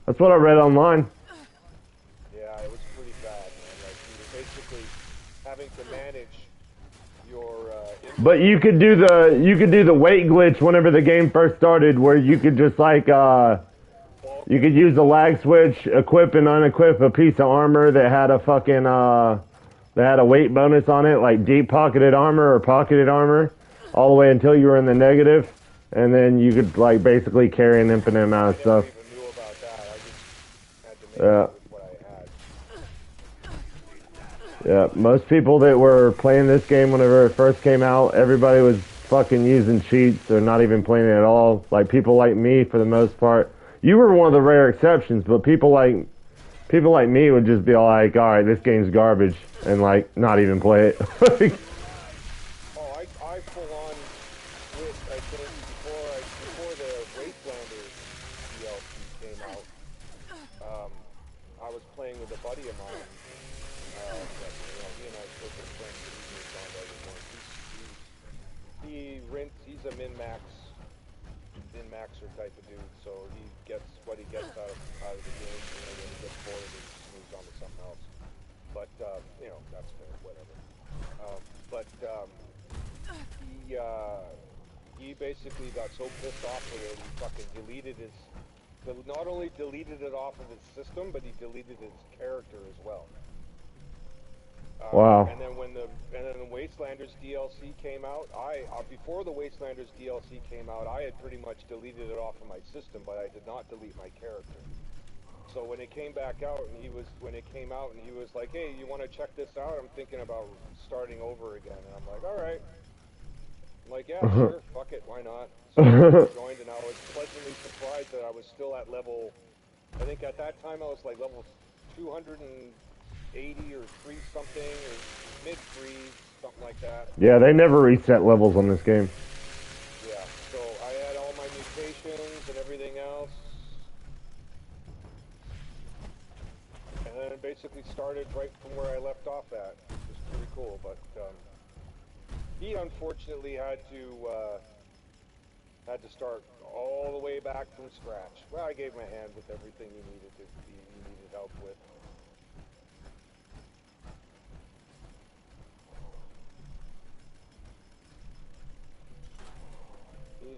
That's what I read online.
Yeah, it was pretty bad, man. Like you were basically having to manage your.
But you could do the weight glitch whenever the game first started, where you could just like you could use the lag switch, equip and unequip a piece of armor that had a fucking that had a weight bonus on it, like deep pocketed armor or pocketed armor, all the way until you were in the negative, and then you could like basically carry an infinite amount of stuff.
I never even knew about that. I just had to make
Yeah.
it with what I had.
Yeah, most people that were playing this game whenever it first came out, everybody was fucking using cheats or not even playing it at all. Like people like me, for the most part. You were one of the rare exceptions, but people like me would just be like, "All right, this game's garbage," and like not even play it.
Oh, I full on quit. I think before the Wastelanders DLC came out, I was playing with a buddy of mine. He and I still been friends, but he's moved on to other ones. He's a min-maxer type of dude, so he gets what he gets out of the game. When he gets bored, he just moves on to something else. But that's fair, whatever. He basically got so pissed off with it, he fucking not only deleted it off of his system, but he deleted his character as well.
Wow.
And then when the Wastelanders DLC came out, before the Wastelanders DLC came out, I had pretty much deleted it off of my system, but I did not delete my character. So when it came back out, and he was like, "Hey, you want to check this out? I'm thinking about starting over again." And I'm like, "All right." I'm like, "Yeah, sure, fuck it, why not?" So I joined, and I was pleasantly surprised that I was still at level. I think at that time I was like level 280 or 3 something, or mid 3s, something like that.
Yeah, they never reset levels on this game.
Yeah, so I had all my mutations and everything else. And then it basically started right from where I left off at, which was pretty cool, but he unfortunately had to start all the way back from scratch. Well, I gave him a hand with everything he needed help with.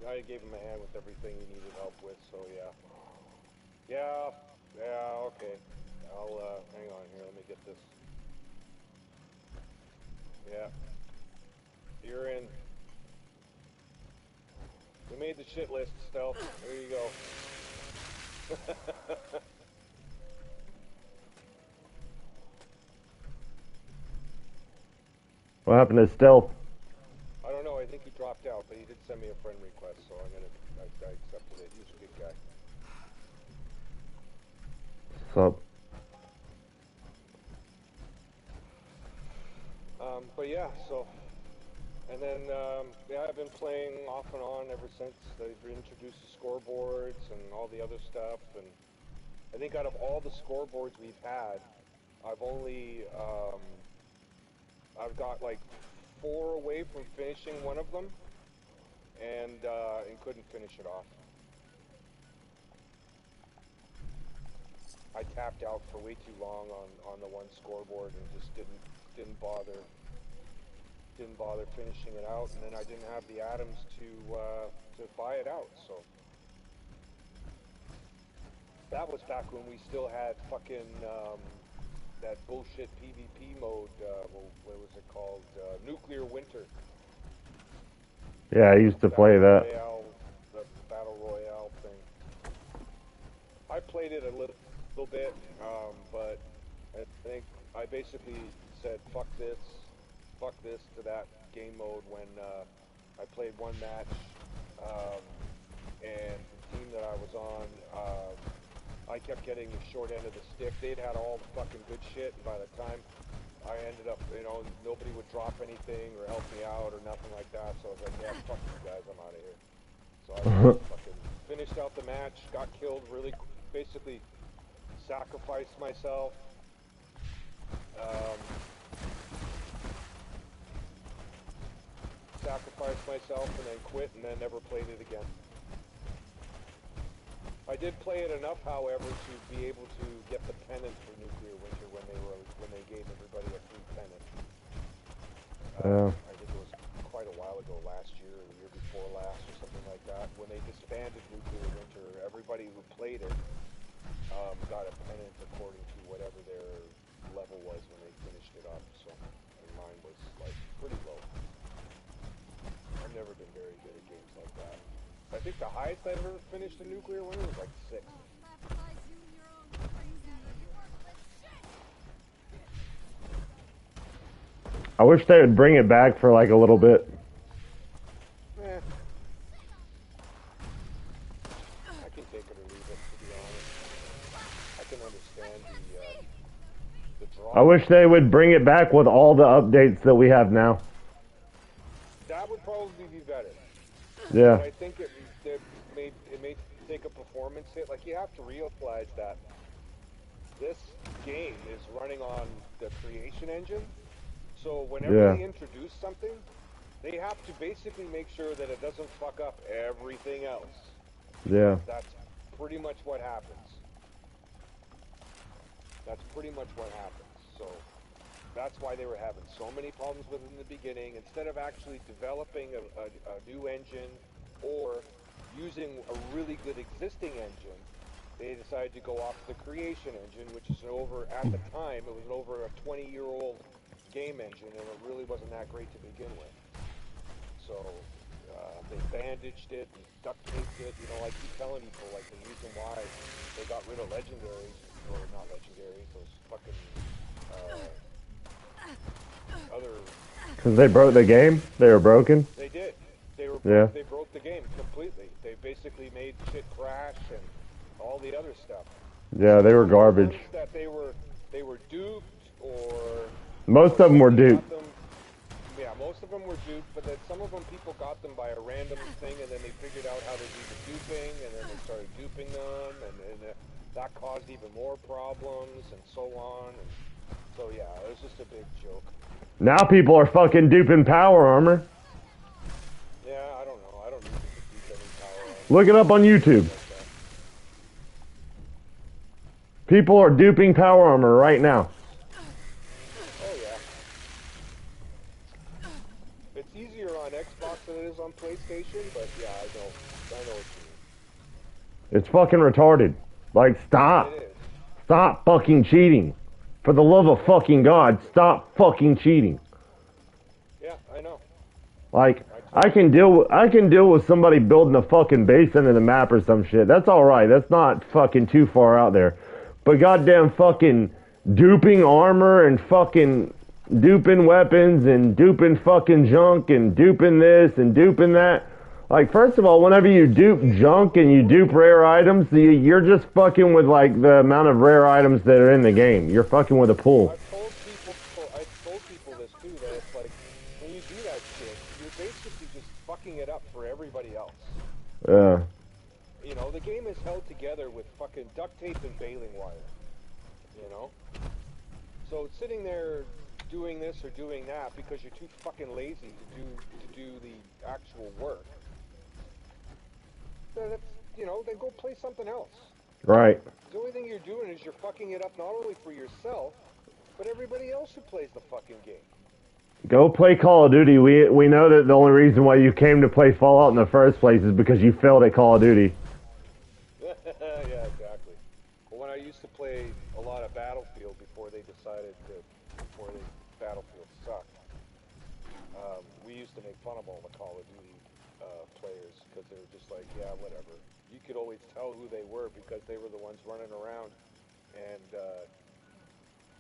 I gave him a hand with everything he needed help with. So yeah, okay. I'll hang on here. Let me get this. Yeah, you're in. We made the shit list, Stealth. There you go.
What happened to Stealth?
I don't know. I think he dropped out, but he did send me a friend request, so I accepted it. He's a good guy.
So,
but yeah, so, and then, yeah, I've been playing off and on ever since they've introduced the scoreboards and all the other stuff, and I think out of all the scoreboards we've had, I've only, I've got like 4 away from finishing one of them, and couldn't finish it off. I tapped out for way too long on the one scoreboard and just didn't bother finishing it out, and then I didn't have the atoms to buy it out. So that was back when we still had fucking that bullshit PvP mode. What was it called? Nuclear Winter.
yeah, I used to play that.
The Battle Royale thing. I played it a little bit, but I think I basically said fuck this to that game mode when I played one match, and the team that I was on, I kept getting the short end of the stick. They'd had all the fucking good shit, and by the time I ended up, nobody would drop anything or help me out or nothing like that, so I was like, yeah, fuck you guys, I'm out of here. So I fucking finished out the match, got killed really, basically sacrificed myself. And then quit, and then never played it again. I did play it enough, however, to be able to get the pennant for Nuclear Winter when they gave everybody a free pennant. I think it was quite a while ago, last year or the year before last, or something like that. When they disbanded Nuclear Winter, everybody who played it got a pennant according to whatever their level was when they finished it up. So, and mine was like pretty low. I've never been very good at games like that. I think the highest I've ever finished a Nuclear Winter was like 6.
I wish they would bring it back for like a little bit.
I can take it or leave it, to be honest. I can understand the draw.
I wish they would bring it back with all the updates that we have now.
That would probably be better.
Yeah.
But I think it may take a performance hit. Like, you have to realize that this game is running on the creation engine. So whenever they introduce something, they have to basically make sure that it doesn't fuck up everything else.
Yeah.
That's pretty much what happens. So that's why they were having so many problems with it in the beginning. Instead of actually developing a new engine or using a really good existing engine, they decided to go off the creation engine, which is at the time, it was over a 20-year-old game engine, and it really wasn't that great to begin with. So they bandaged it and duct taped it. I keep telling people, like, the reason why they got rid of legendaries, or not legendaries, those fucking other.
Because they broke the game? They were broken?
They did. They broke the game completely. They basically made shit crash and all the other stuff.
Yeah, they were garbage.
That they were duped, or
most of them were duped.
Yeah, most of them were duped, but then some of them people got them by a random thing, and then they figured out how to do the duping, and then they started duping them, and that caused even more problems, and so on. And so yeah, it was just a big joke.
Now people are fucking duping power armor.
Yeah, I don't know. I don't need to dupe any power armor.
Look it up on YouTube. People are duping power armor right now.
Oh yeah. It's easier on Xbox than it is is on PlayStation, but yeah, I know what you mean.
It's fucking retarded. Like, stop.
It is.
Stop fucking cheating. For the love of fucking God, stop fucking cheating.
Yeah, I know.
Like, I can deal with somebody building a fucking base into the map or some shit. That's alright. That's not fucking too far out there. But goddamn fucking duping armor and fucking duping weapons and duping fucking junk and duping this and duping that. Like, first of all, whenever you dupe junk and you dupe rare items, you're just fucking with, like, the amount of rare items that are in the game. You're fucking with a pool.
I've told people this too, that it's like, when you do that shit, you're basically just fucking it up for everybody else.
Yeah.
You know, the game is held together with fucking duct tape and baling wire. You know? So sitting there doing this or doing that because you're too fucking lazy to do the actual work. That's, you know, then go play something else.
Right.
The only thing you're doing is you're fucking it up not only for yourself, but everybody else who plays the fucking game.
Go play Call of Duty. We know that the only reason why you came to play Fallout in the first place is because you failed at Call of Duty.
Yeah, exactly. Well, when I used to play a lot of Battlefield before Battlefield sucked, we used to make fun of all the Call of Duty players because they were just like, yeah, whatever. You could always tell who they were because they were the ones running around and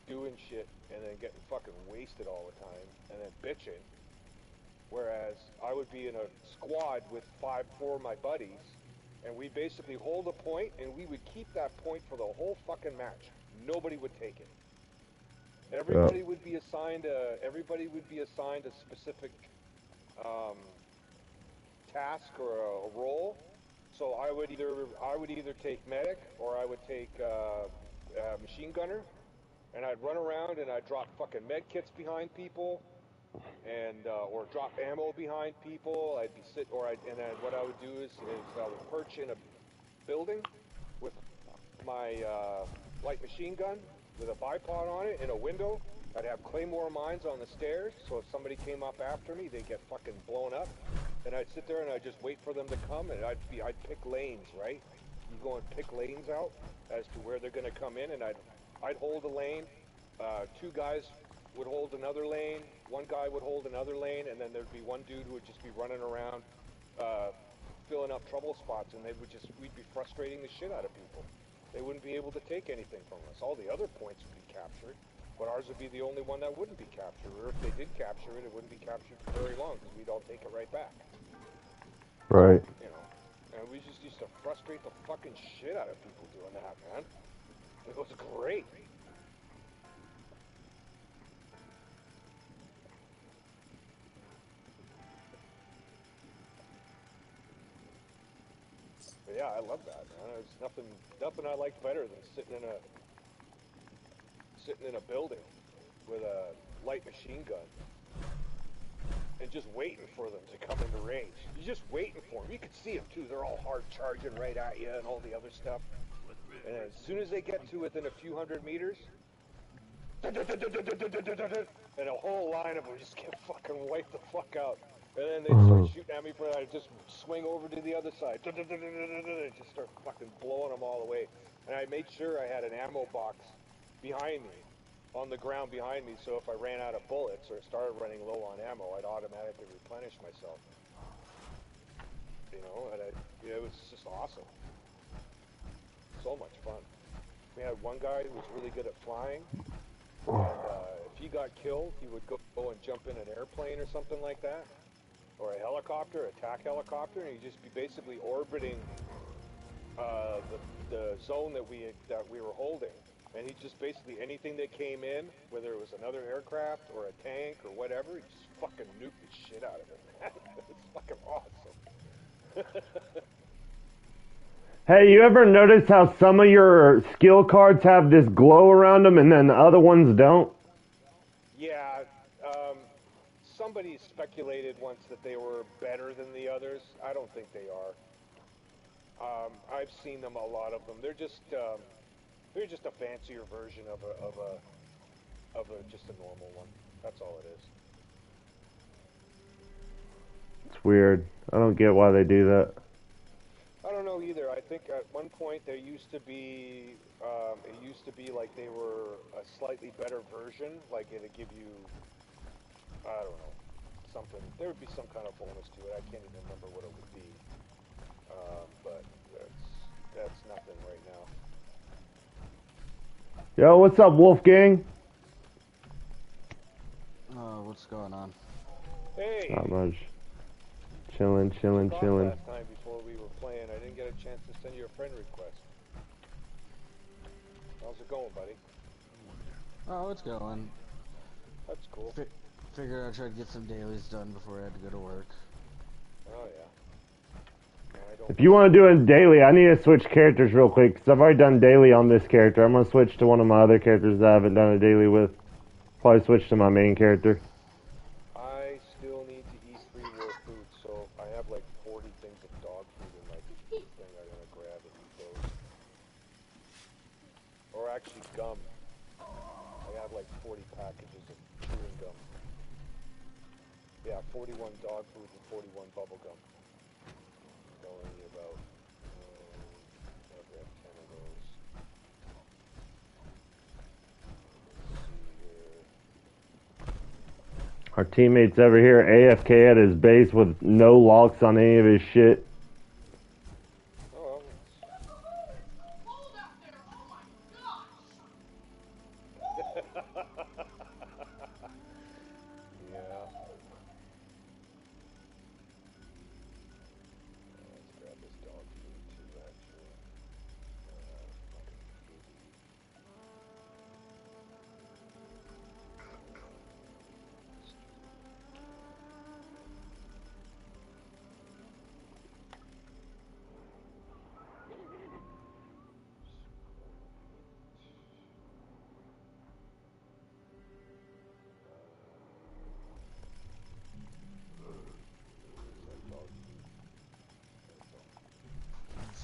doing shit and then getting fucking wasted all the time and then bitching. Whereas I would be in a squad with four of my buddies, and we basically hold a point and we would keep that point for the whole fucking match. Nobody would take it. Everybody would be assigned a specific task or a role. So I would either take medic or I would take machine gunner, and I'd run around and I'd drop fucking med kits behind people, and or drop ammo behind people. And then what I would do is I would perch in a building with my light machine gun with a bipod on it in a window. I'd have claymore mines on the stairs, so if somebody came up after me, they'd get fucking blown up. And I'd sit there and I'd just wait for them to come, and I'd pick lanes, right? You go and pick lanes out as to where they're gonna come in, and I'd hold a lane. Two guys would hold another lane. One guy would hold another lane, and then there'd be one dude who would just be running around, filling up trouble spots, and we'd be frustrating the shit out of people. They wouldn't be able to take anything from us. All the other points would be captured, but ours would be the only one that wouldn't be captured. Or if they did capture it, it wouldn't be captured for very long because we'd all take it right back.
Right.
You know, and we just used to frustrate the fucking shit out of people doing that, man. It was great. But yeah, I love that, man. There's nothing I liked better than sitting in a building with a light machine gun and just waiting for them to come into range. You're just waiting for them. You can see them too. They're all hard charging right at you and all the other stuff. And as soon as they get to within a few hundred meters, and a whole line of them just get fucking wiped the fuck out. And then they start shooting at me, but I just swing over to the other side. And just start fucking blowing them all away. And I made sure I had an ammo box behind me, on the ground behind me, so if I ran out of bullets or started running low on ammo, I'd automatically replenish myself. You know, and it was just awesome. So much fun. We had one guy who was really good at flying, and if he got killed, he would go and jump in an airplane or something like that, or a helicopter, attack helicopter, and he'd just be basically orbiting the zone that we were holding. And he just basically, anything that came in, whether it was another aircraft or a tank or whatever, he just fucking nuked the shit out of it, man. It's fucking awesome.
Hey, you ever notice how some of your skill cards have this glow around them and then the other ones don't?
Yeah, somebody speculated once that they were better than the others. I don't think they are. I've seen them, a lot of them. They're just a fancier version of just a normal one. That's all it is.
It's weird. I don't get why they do that.
I don't know either. I think at one point there used to be, it used to be like they were a slightly better version. Like it'd give you, I don't know, something. There would be some kind of bonus to it. I can't even remember what it would be. But that's nothing right now.
Yo, what's up, Wolfgang?
What's going on?
Hey.
Not much. Chilling.
Last time before we were playing, I didn't get a chance to send you a friend request. How's it going, buddy?
Oh, it's going.
That's cool.
Figured I'd try to get some dailies done before I had to go to work.
Oh yeah.
If you want to do it daily, I need to switch characters real quick, because I've already done daily on this character. I'm going to switch to one of my other characters that I haven't done a daily with. Probably switch to my main character.
I still need to eat 3 more food, so I have like 40 things of dog food in my thing. I'm gonna grab and eat those. Or actually gum. I have like 40 packages of chewing gum. Yeah, 41 dog food and 41 bubble gum. Only about, I'll grab 10 of those. Let's see here.
Our teammate's over here AFK at his base with no locks on any of his shit.
Oh, yeah. Let's grab this dog food too, actually.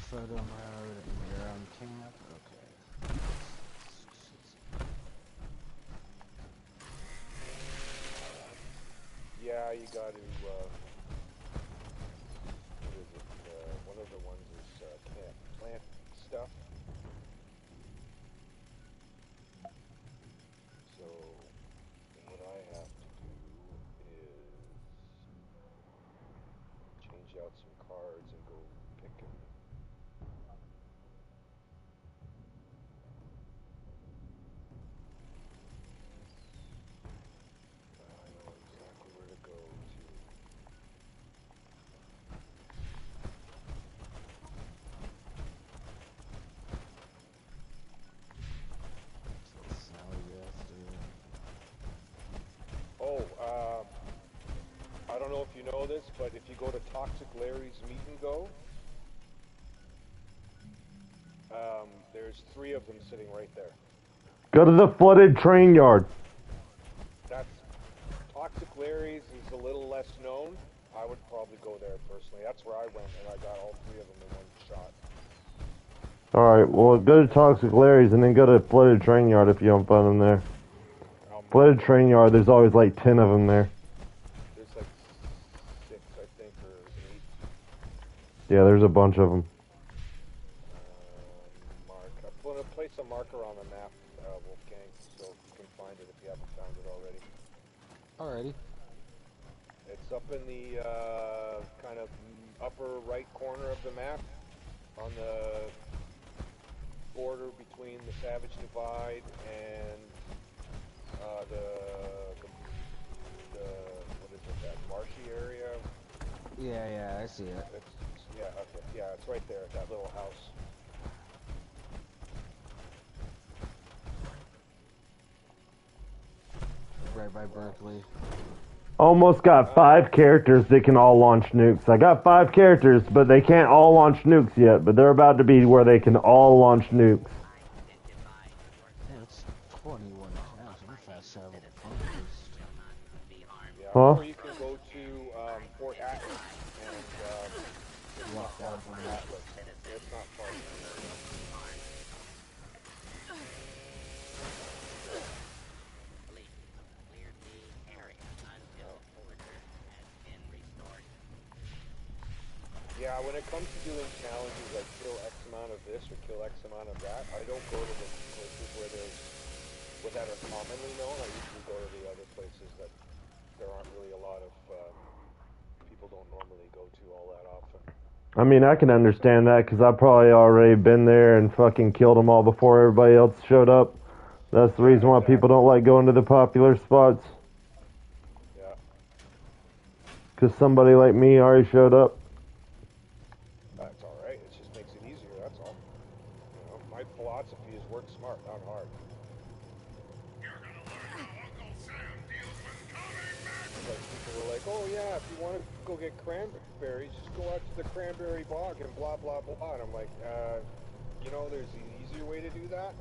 Photo mode and you're on camp. Okay.
Yeah, you got to, what is it? One of the ones is can't plant stuff. So, what I have to do is change out some cards and go pick them. I know exactly where to go to. Oh, I don't know if you know this, but if you go to Toxic Larry's Meet and Go, there's 3 of them sitting right there.
Go to the flooded train yard.
That's Toxic Larry's is a little less known. I would probably go there personally. That's where I went, and I got all 3 of them in one shot.
Alright, well, go to Toxic Larry's and then go to flooded train yard if you don't find them there. Flooded train yard, there's always like 10 of them there.
There's like 6, I think, or 8.
Yeah, there's a bunch of them.
Mark. I'm going to place a marker on the map, Wolfgang, so you can find it if you haven't found it already.
Alrighty.
It's up in the kind of upper right corner of the map, on the border between the Savage Divide and the what is it, that marshy area?
Yeah, I see it.
Yeah, okay, yeah, it's right there at that little house.
Right by Berkeley.
Almost got 5 characters that can all launch nukes. I got 5 characters, but they can't all launch nukes yet. But they're about to be where they can all launch nukes.
Yeah, it's 21 counts. I'm fast travel to
Yeah, or you can go to Fort Atlas and walk down from Atlas. It's not far from there. Yeah, when it comes to doing challenges like kill X amount of this or kill X amount of that, I don't go to the places where that are commonly known. I usually go to the other places that there aren't really a lot of people don't normally go to all that often.
I mean, I can understand that because I've probably already been there and fucking killed them all before everybody else showed up. That's the reason why people don't like going to the popular spots.
Yeah.
Because somebody like me already showed up.
That's all right. It just makes it easier. That's all. You know, my philosophy is work smart, not hard. Like people were like, "Oh yeah, if you want to go get cranberries, just go out to the cranberry bog and blah blah blah." And I'm like, you know, there's an easier way to do that.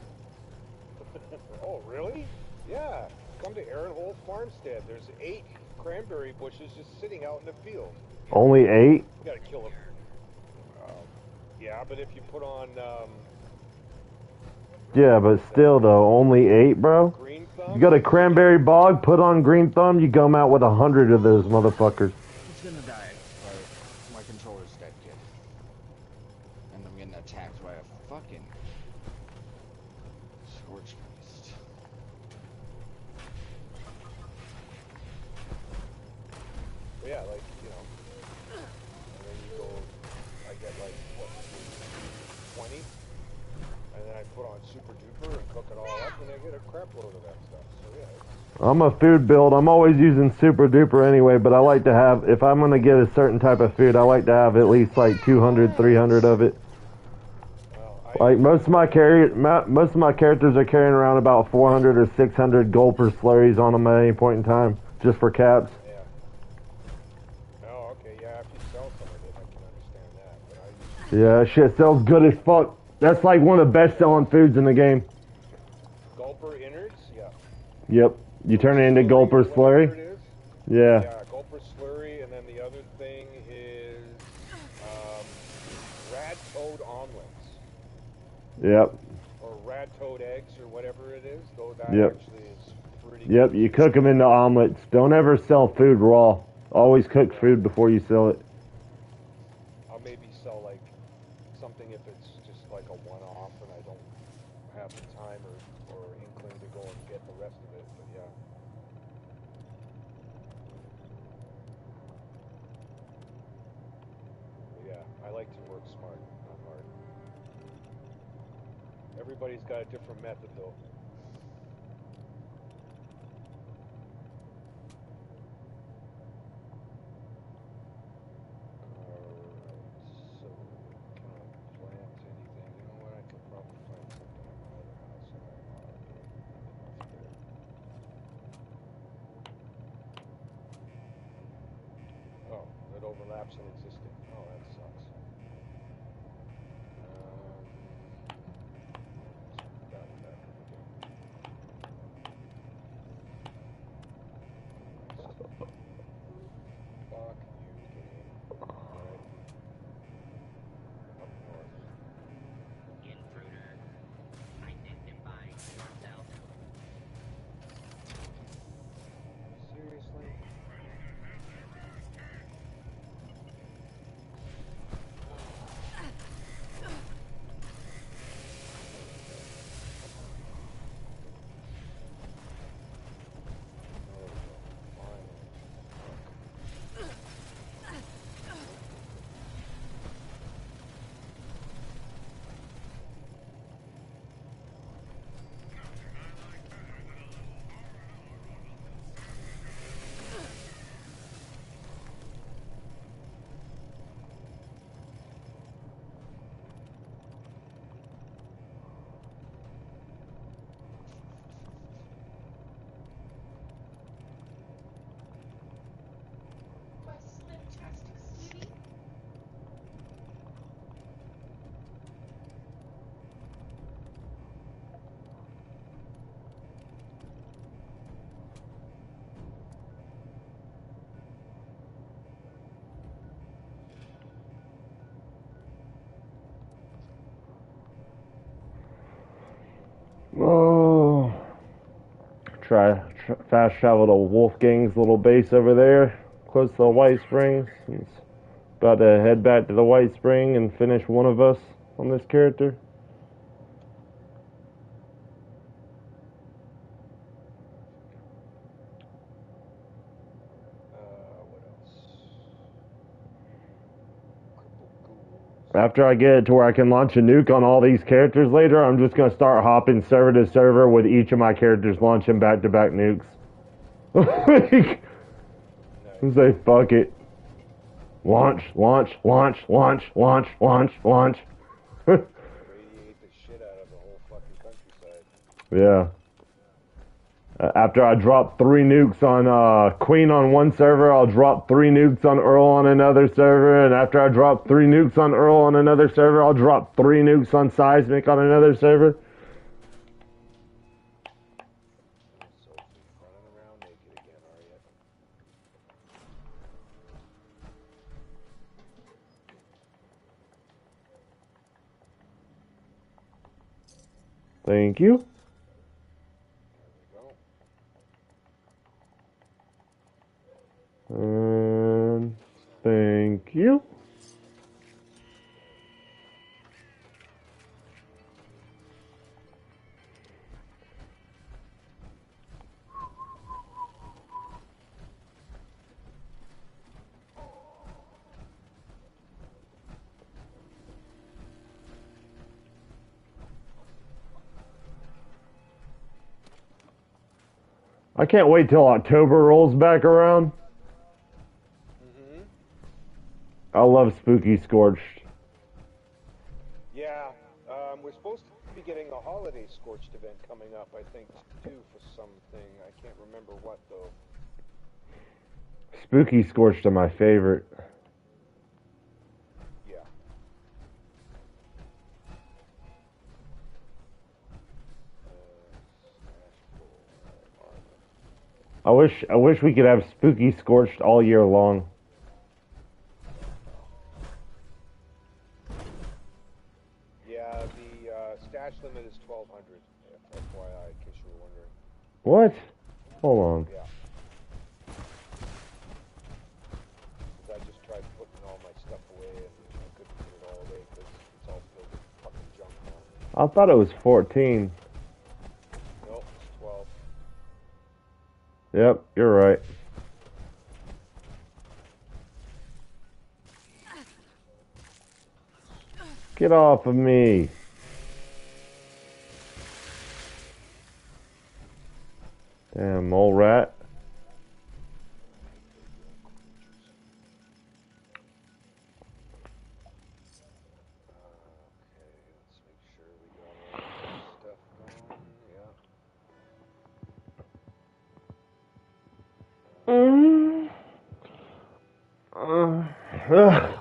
Oh really? Yeah. Come to Aaron Hole Farmstead. There's 8 cranberry bushes just sitting out in the field.
Only 8?
You gotta kill them. Yeah, but if you put on,
Yeah, but still though, only 8, bro?
Green Thumb?
You got a cranberry bog, put on Green Thumb, you come out with 100 of those motherfuckers.
He's gonna die, but my controller's dead, kid. And I'm getting attacked by a fucking scorch beast.
But yeah, like, you know, and then you go, I get like, what, 20? And then I put on Super Duper and cook it all up, and I get a crap load of that stuff. So yeah.
I'm a food build. I'm always using Super Duper anyway, but I like to have, if I'm going to get a certain type of food, I like to have at least like 200, 300 of it. Like most of my characters are carrying around about 400 or 600 gulper slurries on them at any point in time, just for caps.
Yeah. Oh, okay, yeah, if you sell some of it, I can understand that. But
Yeah, that shit sells good as fuck. That's like one of the best selling foods in the game.
Gulper innards? Yeah.
Yep. You turn it into gulper slurry? Yeah.
Yeah, gulper slurry, and then the other thing is rad toad omelets.
Yep.
Or rad toad eggs, or whatever it is. Though that
Yep.
actually is pretty
Yep,
good.
you cook them into omelets. Don't ever sell food raw. Always cook food before you sell it.
I'll maybe sell like something if it's just like a one-off and I don't have the time or inkling to go and get the rest of it, but yeah. But yeah, I like to work smart, not hard. Everybody's got a different method though. So, can I plant anything? You know what, I could probably find something in my other house that I already have enough there. Oh, it overlaps an existing. Oh, that sucks. That again. Fuck you, game. Alright. Up north.
Intruder, identify yourself.
Seriously?
Oh. Fast travel to Wolfgang's little base over there, close to the White Springs. It's About to head back to the White Spring and finish one of us on this character.
What else? Crippled ghouls.
After I get it to where I can launch a nuke on all these characters later, I'm just going to start hopping server to server with each of my characters launching back-to-back nukes. And say, fuck it. Launch, launch, launch, launch, launch, launch, launch.
Radiate the shit out of the whole fucking countryside.
Yeah. After I drop 3 nukes on Queen on one server, I'll drop 3 nukes on Earl on another server, and after I drop 3 nukes on Earl on another server, I'll drop 3 nukes on Seismic on another server.
Sophie, running around naked again, are you?
Thank you. And thank you. I can't wait till October rolls back around. I love Spooky Scorched.
Yeah, we're supposed to be getting a holiday Scorched event coming up, I think, too, for something. I can't remember what, though.
Spooky Scorched are my favorite.
Yeah.
I wish we could have Spooky Scorched all year long.
Yeah, the stash limit is 1,200. FYI, in case you were wondering.
What? Hold on.
Yeah. I just tried putting all my stuff away, and I couldn't put it all away because it's all filled with fucking junk now.
I thought it was 14.
Nope, it's 12.
Yep, you're right. Get off of me. Damn mole rat. Ugh.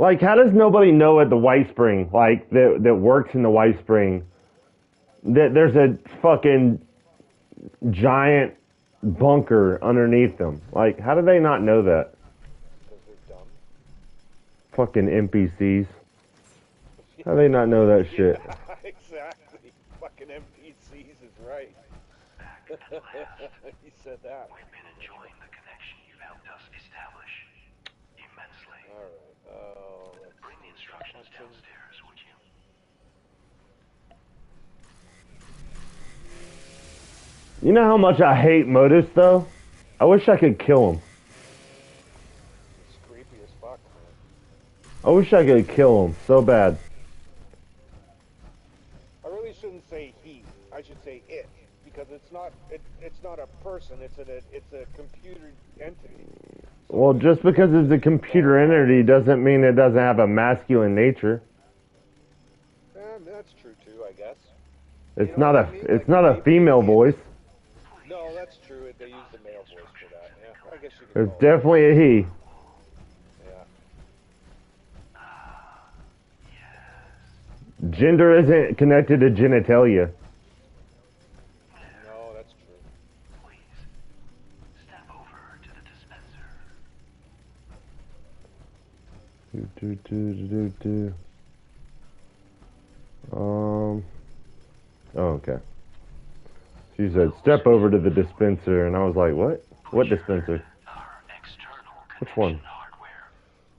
Like, how does nobody know at the White Spring, like, that works in the White Spring, that there's a fucking giant bunker underneath them? Like, how do they not know that?
Because they're dumb.
Fucking NPCs. How do they not know that shit?
Yeah, exactly. Fucking NPCs is right. He said that.
We've been enjoying the connection you've helped us establish immensely.
Alright,
bring the instructions downstairs, would you?
You know how much I hate Modus, though? I wish I could kill him.
It's creepy as fuck, man.
I wish I could kill him so bad.
I really shouldn't say he. I should say it, because it's not a person. It's a computer entity.
Well, just because it's a computer entity doesn't mean it doesn't have a masculine nature.
That's true too, I guess.
It's not a female voice.
No, that's true. They use the male voice for that. Yeah, I guess you could.
It's definitely a he.
Yeah.
Gender isn't connected to genitalia.
No, that's true.
Please, step over to the dispenser.
Oh, okay. She said, step over to the dispenser, and I was like, what? What dispenser? Which one?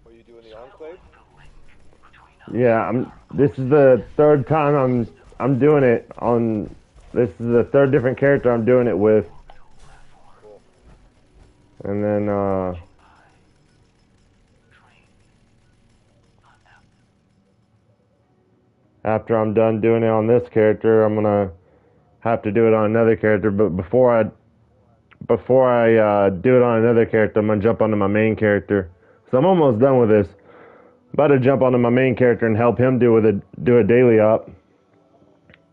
What are you doing, the Enclave?
Yeah, this is the third time I'm doing it on, this is the third different character I'm doing it with.
Cool.
And then, after I'm done doing it on this character, I'm gonna have to do it on another character, but before I do it on another character, I'm gonna jump onto my main character. So I'm almost done with this. About to jump onto my main character and help him do a daily op.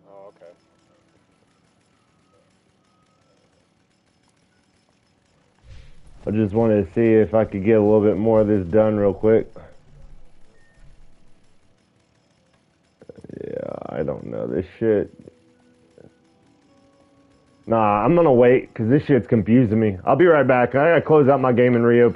Oh, okay.
I just wanted to see if I could get a little bit more of this done real quick. Yeah, I don't know this shit. Nah, I'm gonna wait because this shit's confusing me. I'll be right back. I gotta close out my game and reopen.